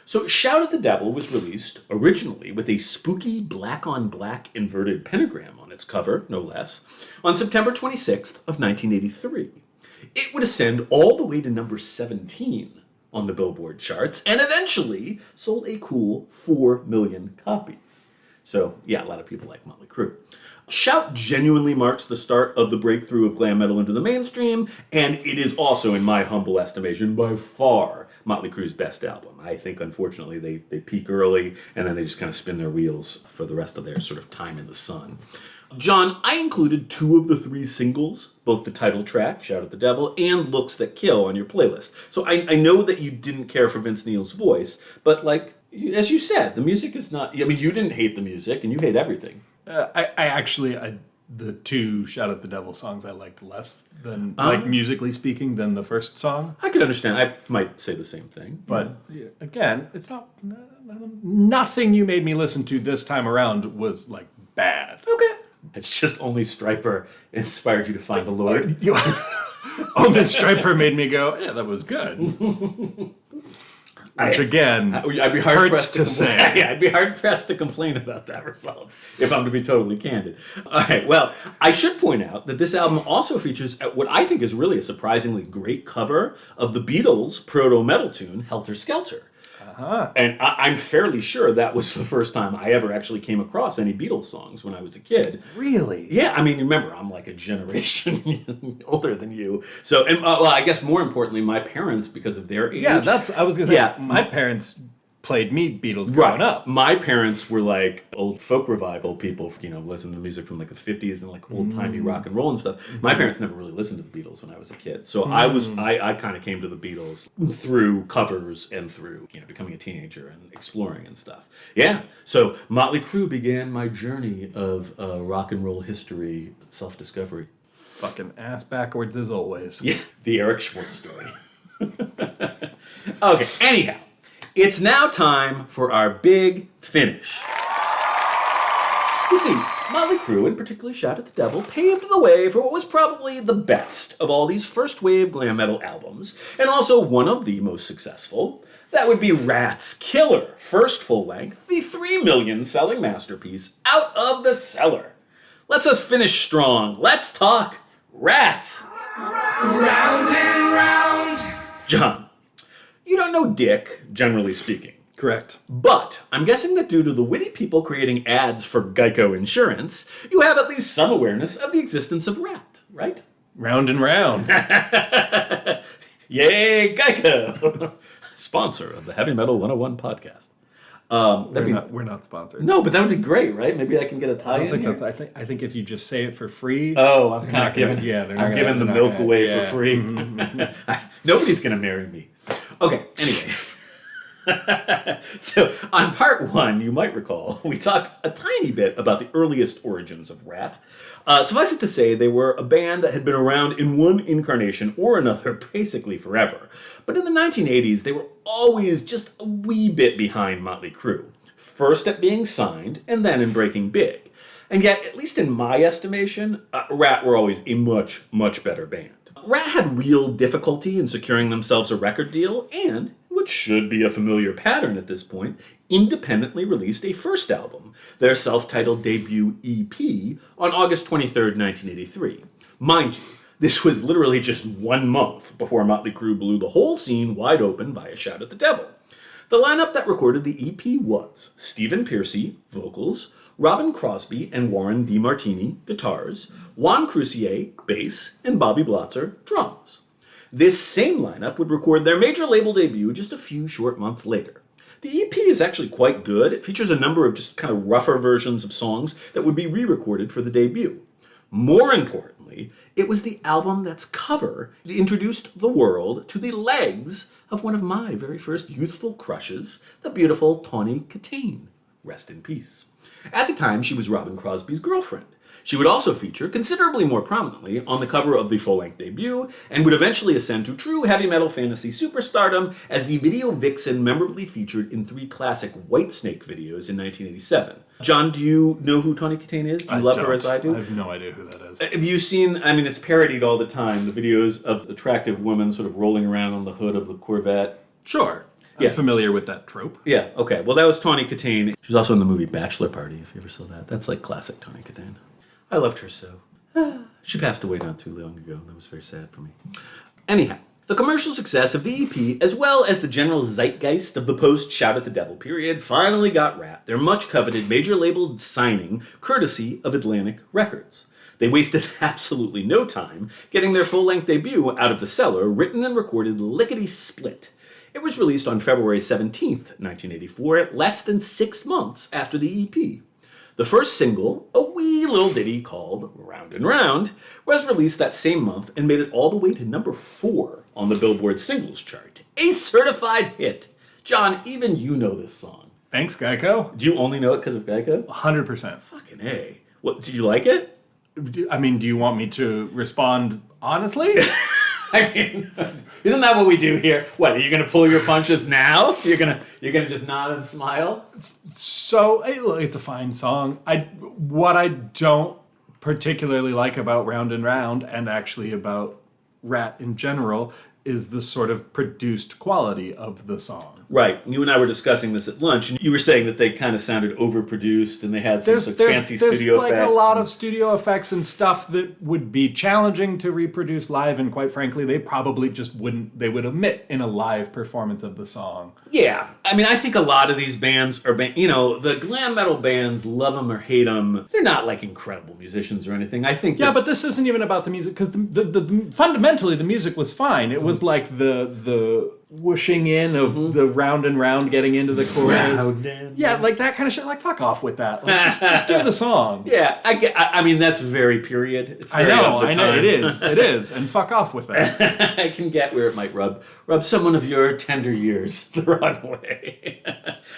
So Shout at the Devil was released originally with a spooky black-on-black inverted pentagram on its cover, no less, on September 26th of 1983. It would ascend all the way to number 17 on the Billboard charts and eventually sold a cool 4 million copies. So, yeah, a lot of people like Mötley Crüe. Shout genuinely marks the start of the breakthrough of glam metal into the mainstream, and it is also, in my humble estimation, by far Mötley Crüe's best album. I think, unfortunately, they peak early, and then they just kind of spin their wheels for the rest of their sort of time in the sun. John, I included 2 of the 3 singles, both the title track, Shout at the Devil, and Looks That Kill on your playlist. So I know that you didn't care for Vince Neil's voice, but like, as you said, the music is not... I mean, you didn't hate the music, and you hate everything. The 2 Shout at the Devil songs I liked less than, like, musically speaking, than the first song. I could understand. I might say the same thing. But, again, it's not... Nothing you made me listen to this time around was, like, bad. Okay. It's just only Stryper inspired you to find the Lord. Only Stryper made me go, yeah, that was good. Which again, I'd be hard hurts to say. Yeah, I'd be hard pressed to complain about that result, if I'm to be totally candid. All right, well, I should point out that this album also features what I think is really a surprisingly great cover of the Beatles' proto-metal tune, Helter Skelter. And I'm fairly sure that was the first time I ever actually came across any Beatles songs when I was a kid. Really? Yeah, I mean, remember, I'm like a generation older than you. So, and well, I guess more importantly, my parents, because of their age. Yeah, I was going to say, my parents played me Beatles growing up. My parents were like old folk revival people, listening to music from like the 50s and like old-timey rock and roll and stuff. My parents never really listened to the Beatles when I was a kid. So I kind of came to the Beatles through covers and through, becoming a teenager and exploring and stuff. Yeah. So Mötley Crüe began my journey of rock and roll history, self-discovery. Fucking ass backwards as always. Yeah. The Eric Schwartz story. Okay. Anyhow. It's now time for our big finish. You see, Mötley Crüe, and particularly Shout at the Devil, paved the way for what was probably the best of all these first-wave glam metal albums, and also one of the most successful. That would be Ratt's killer first full-length, the 3 million selling masterpiece, Out of the Cellar. Let's us finish strong. Let's talk Ratt. Round and round. John. You don't know Dick, generally speaking. Correct. But I'm guessing that due to the witty people creating ads for Geico Insurance, you have at least some awareness of the existence of Ratt, right? Round and round. Yay, Geico! Sponsor of the Heavy Metal 101 podcast. We're not sponsored. No, but that would be great, right? Maybe I can get a tie-in. I think if you just say it for free. Oh, I'm kind of giving. I'm giving the milk away for free. Nobody's gonna marry me. Okay. Anyway. So, on part one, you might recall, we talked a tiny bit about the earliest origins of Ratt. Suffice it to say, they were a band that had been around in one incarnation or another basically forever. But in the 1980s, they were always just a wee bit behind Mötley Crüe. First at being signed, and then in breaking big. And yet, at least in my estimation, Ratt were always a much, much better band. Ratt had real difficulty in securing themselves a record deal, and, which should be a familiar pattern at this point, independently released a first album, their self-titled debut EP, on August 23rd, 1983. Mind you, this was literally just 1 month before Mötley Crüe blew the whole scene wide open by a shout at the devil. The lineup that recorded the EP was Stephen Pearcy, vocals, Robin Crosby and Warren DeMartini, guitars, Juan Crucier, bass, and Bobby Blotzer, drums. This same lineup would record their major label debut just a few short months later. The EP is actually quite good. It features a number of just kind of rougher versions of songs that would be re-recorded for the debut. More importantly, it was the album that's cover that introduced the world to the legs of one of my very first youthful crushes, the beautiful Tawny Kitaen. Rest in peace. At the time, she was Robin Crosby's girlfriend. She would also feature considerably more prominently on the cover of the full-length debut, and would eventually ascend to true heavy metal fantasy superstardom as the video vixen memorably featured in 3 classic Whitesnake videos in 1987. John, do you know who Tawny Kitaen is? Do you love her as I do? I have no idea who that is. Have you seen, it's parodied all the time, the videos of attractive women sort of rolling around on the hood of the Corvette? Sure. I'm familiar with that trope. Yeah, okay. Well, that was Tawny Kitaen. She was also in the movie Bachelor Party, if you ever saw that. That's like classic Tawny Kitaen. I loved her so. She passed away not too long ago. That was very sad for me. Anyhow, the commercial success of the EP, as well as the general zeitgeist of the post-Shout at the Devil period, finally got Ratt their much-coveted major label signing, courtesy of Atlantic Records. They wasted absolutely no time getting their full-length debut out of the cellar, written and recorded lickety-split. It was released on February 17th, 1984, less than 6 months after the EP. The first single, a wee little ditty called Round and Round, was released that same month and made it all the way to number 4 on the Billboard Singles Chart. A certified hit. John, even you know this song. Thanks, Geico. Do you only know it because of Geico? 100%. Fucking A. What, did you like it? Do you want me to respond honestly? Isn't that what we do here? What, are you going to pull your punches now? You're gonna just nod and smile? So, it's a fine song. What I don't particularly like about Round and Round, and actually about Ratt in general, is the sort of produced quality of the song. Right. You and I were discussing this at lunch, and you were saying that they kind of sounded overproduced, and they had some fancy studio effects. There's like a lot of studio effects and stuff that would be challenging to reproduce live, and quite frankly, they probably just wouldn't, they would omit in a live performance of the song. Yeah. I think a lot of these bands are, the glam metal bands, love them or hate them, they're not like incredible musicians or anything. I think but this isn't even about the music, because the fundamentally the music was fine. It was like the whooshing in of the round and round getting into the chorus. Yeah, like that kind of shit. Like, fuck off with that. Like, just do the song. Yeah, that's very period. It's very I know, it is, and fuck off with that. I can get where it might rub someone of your tender years the wrong way.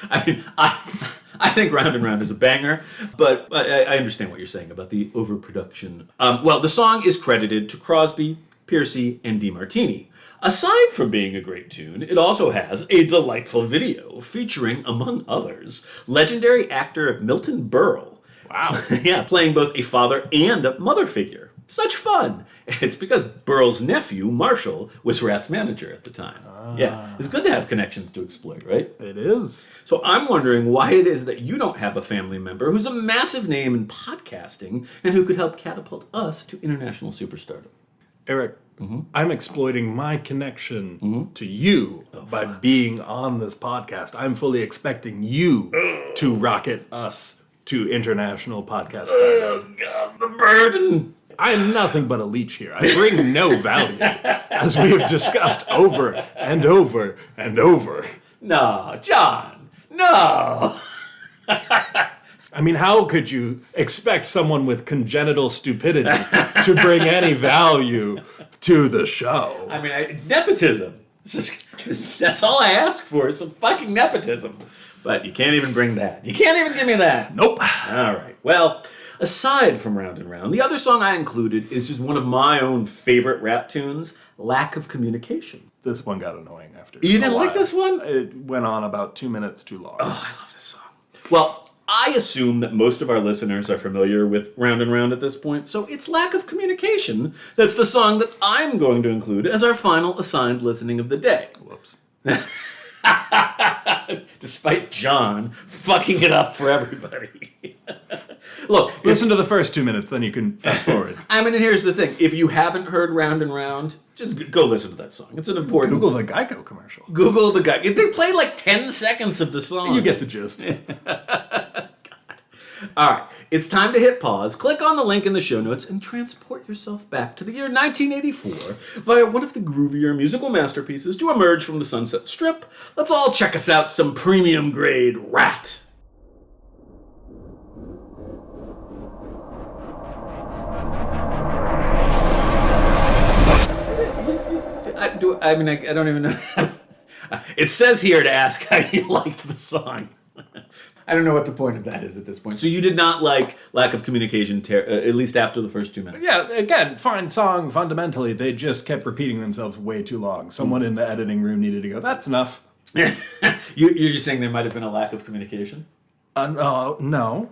I think Round and Round is a banger, but I understand what you're saying about the overproduction. Well, the song is credited to Crosby, Pearcy, and DeMartini. Aside from being a great tune, it also has a delightful video featuring, among others, legendary actor Milton Berle. Wow. Yeah, playing both a father and a mother figure. Such fun. It's because Berle's nephew, Marshall, was Ratt's manager at the time. Yeah, it's good to have connections to exploit, right? It is. So I'm wondering why it is that you don't have a family member who's a massive name in podcasting and who could help catapult us to international superstardom. Eric, I'm exploiting my connection to you by being on this podcast. I'm fully expecting you to rocket us to international podcast stardom. Oh, God, the burden. I'm nothing but a leech here. I bring no value, as we have discussed over and over and over. No, John, no. How could you expect someone with congenital stupidity to bring any value to the show? Nepotism. That's all I ask for is some fucking nepotism. But you can't even bring that. You can't even give me that. Nope. All right. Well, aside from Round and Round, the other song I included is just one of my own favorite Ratt tunes, Lack of Communication. This one got annoying after. You didn't a like while. this one? It went on about 2 minutes too long. Oh, I love this song. Well, I assume that most of our listeners are familiar with Round and Round at this point, so it's Lack of Communication that's the song that I'm going to include as our final assigned listening of the day. Whoops. Despite John fucking it up for everybody. Look, Listen to the first 2 minutes, then you can fast forward. I mean, and here's the thing. If you haven't heard Round and Round, just go listen to that song. It's an important... Google the Geico commercial. Google the guy. They play like 10 seconds of the song. You get the gist. All right, it's time to hit pause, click on the link in the show notes, and transport yourself back to the year 1984 via one of the groovier musical masterpieces to emerge from the Sunset Strip. Let's all check us out some premium grade Ratt. I don't even know. It says here to ask how you liked the song. I don't know what the point of that is at this point. So you did not like Lack of Communication, at least after the first 2 minutes. Yeah, again, fine song. Fundamentally, they just kept repeating themselves way too long. Someone in the editing room needed to go, that's enough. You're saying there might have been a lack of communication? No. No.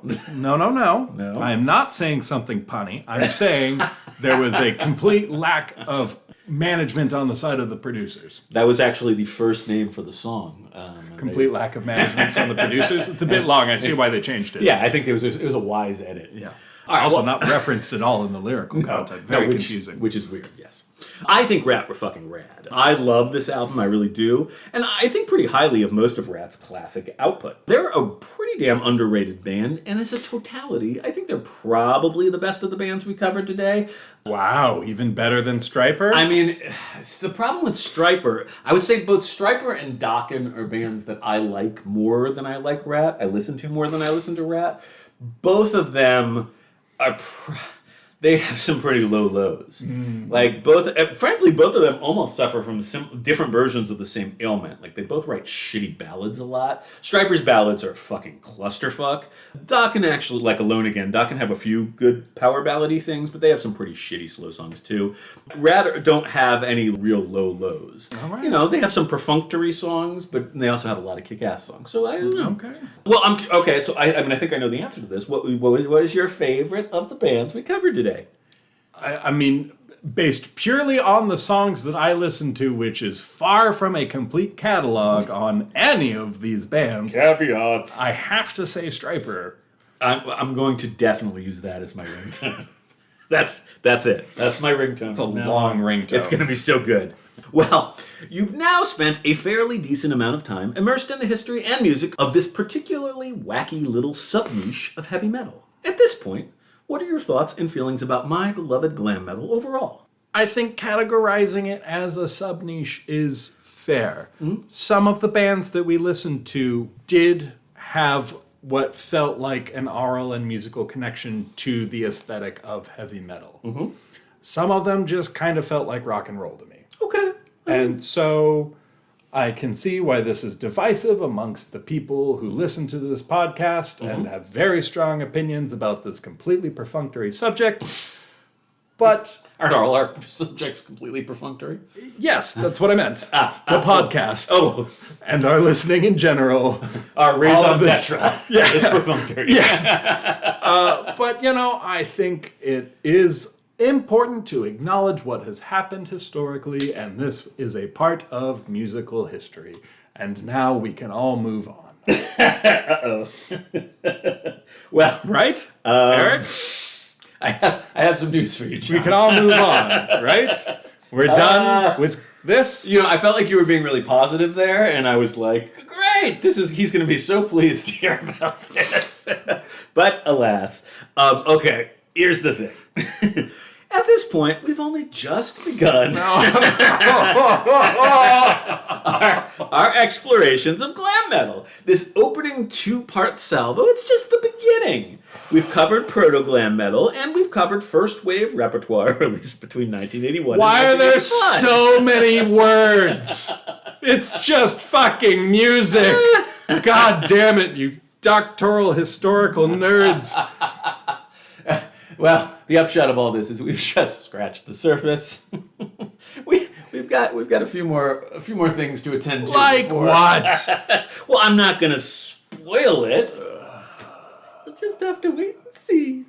I am not saying something punny. I'm saying there was a complete lack of management on the side of the producers. That was actually the first name for the song. Complete lack of management from the producers. It's a bit long. I see why they changed it. Yeah, I think it was a wise edit. Yeah. All right, Also well- not referenced at all in the lyrical content. Very confusing. Which is weird, yes. I think Ratt were fucking rad. I love this album, I really do. And I think pretty highly of most of Ratt's classic output. They're a pretty damn underrated band, and as a totality, I think they're probably the best of the bands we covered today. Wow, even better than Stryper? I mean, it's the problem with Stryper, I would say both Stryper and Dokken are bands that I like more than I like Ratt. I listen to more than I listen to Ratt. Both of them are... they have some pretty low lows. Like frankly, both of them almost suffer from different versions of the same ailment. Like they both write shitty ballads a lot. Stryper's ballads are fucking clusterfuck. Dokken actually, like Alone Again, Dokken have a few good power ballady things, but they have some pretty shitty slow songs too. Ratt don't have any real low lows. All right. You know, they have some perfunctory songs, but they also have a lot of kick-ass songs. So I don't know. Okay. Well, okay. So I mean, I think I know the answer to this. What is your favorite of the bands we covered today? I mean, based purely on the songs that I listen to, which is far from a complete catalog on any of these bands, Caveats. I have to say Stryper. I'm going to definitely use that as my ringtone. That's it. That's my ringtone. It's a long ringtone. It's going to be so good. Well, you've now spent a fairly decent amount of time immersed in the history and music of this particularly wacky little sub-niche of heavy metal. At this point, what are your thoughts and feelings about my beloved glam metal overall? I think categorizing it as a sub-niche is fair. Some of the bands that we listened to did have what felt like an aural and musical connection to the aesthetic of heavy metal. Some of them just kind of felt like rock and roll to me. Okay. And so I can see why this is divisive amongst the people who listen to this podcast and have very strong opinions about this completely perfunctory subject. But Aren't all our subjects completely perfunctory? yes, that's what I meant. The podcast. Oh, And our listening in general. our All raison of this- d'etre is perfunctory. But, I think it is important to acknowledge what has happened historically, and this is a part of musical history. And now we can all move on. Well, Right? Eric? I have some news for you, John. We can all move on, right? We're done with this. You know, I felt like you were being really positive there, and I was like, great, he's going to be so pleased to hear about this. But alas, okay, here's the thing. At this point, we've only just begun our explorations of glam metal. This opening two-part salvo, it's just the beginning. We've covered proto-glam metal, and we've covered first-wave repertoire released between 1981 Why are and there 1985. so many words? It's just fucking music. God damn it, you doctoral historical nerds. Well, the upshot of all this is we've just scratched the surface. We've got a few more things to attend to. Like before. what? Well, I'm not gonna spoil it. We'll just have to wait and see.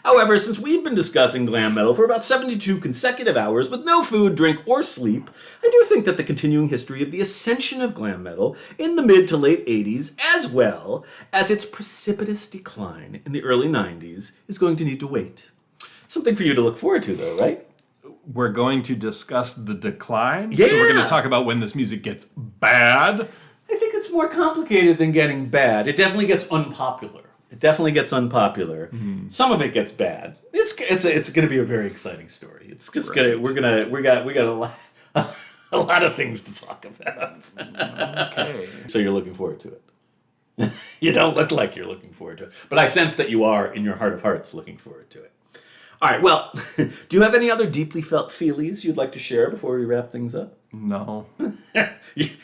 However, since we've been discussing glam metal for about 72 consecutive hours with no food, drink, or sleep, I do think that the continuing history of the ascension of glam metal in the mid to late 80s, as well as its precipitous decline in the early 90s, is going to need to wait. Something for you to look forward to, though, right? We're going to discuss the decline? Yeah! So we're going to talk about when this music gets bad? I think it's more complicated than getting bad. It definitely gets unpopular. Some of it gets bad. It's going to be a very exciting story. It's just Right. we got a lot of things to talk about. Okay. So you're looking forward to it. You don't look like you're looking forward to it, but I sense that you are in your heart of hearts looking forward to it. All right. Well, do you have any other deeply felt feelies you'd like to share before we wrap things up? No.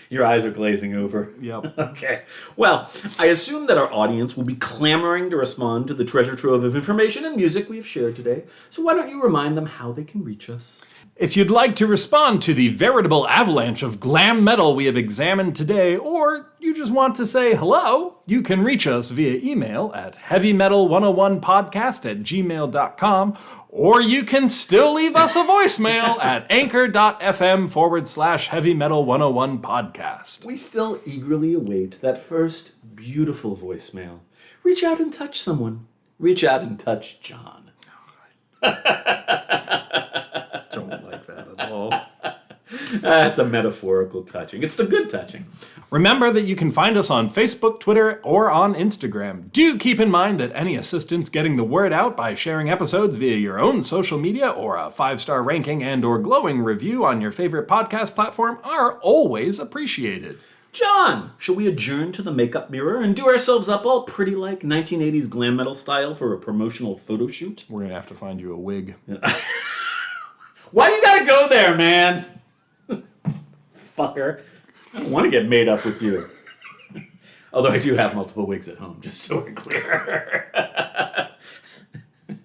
Your eyes are glazing over. Yep. Okay. Well, I assume that our audience will be clamoring to respond to the treasure trove of information and music we have shared today. So why don't you remind them how they can reach us? If you'd like to respond to the veritable avalanche of glam metal we have examined today, or you just want to say hello, you can reach us via email at heavymetal101podcast@gmail.com, or you can still leave us a voicemail at anchor.fm/heavymetal101podcast. We still eagerly await that first beautiful voicemail. Reach out and touch someone. Reach out and touch John. Don't like that at all. That's a metaphorical touching. It's the good touching. Remember that you can find us on Facebook, Twitter, or on Instagram. Do keep in mind that any assistance getting the word out by sharing episodes via your own social media or a 5-star ranking and or glowing review on your favorite podcast platform are always appreciated. John, shall we adjourn to the makeup mirror and do ourselves up all pretty like 1980s glam metal style for a promotional photo shoot? We're gonna have to find you a wig. Why do you gotta go there, man? Fucker. I don't want to get made up with you. Although I do have multiple wigs at home, just so we're clear.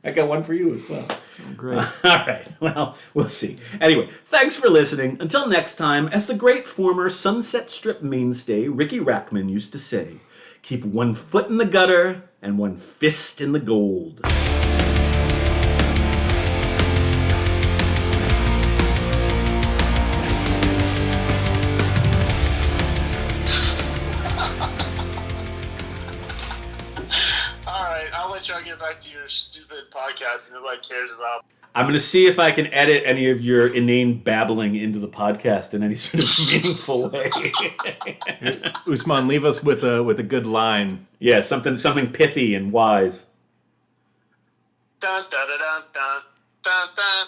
I got one for you as well. Great. All right. Well, we'll see. Anyway, thanks for listening. Until next time, as the great former Sunset Strip mainstay Ricky Rackman used to say, keep one foot in the gutter and one fist in the gold. I'll let y'all get back to your stupid podcast that nobody cares about. I'm going to see if I can edit any of your inane babbling into the podcast in any sort of meaningful way. Usman, leave us with a good line. Yeah, something pithy and wise. Dun dun dun dun dun dun.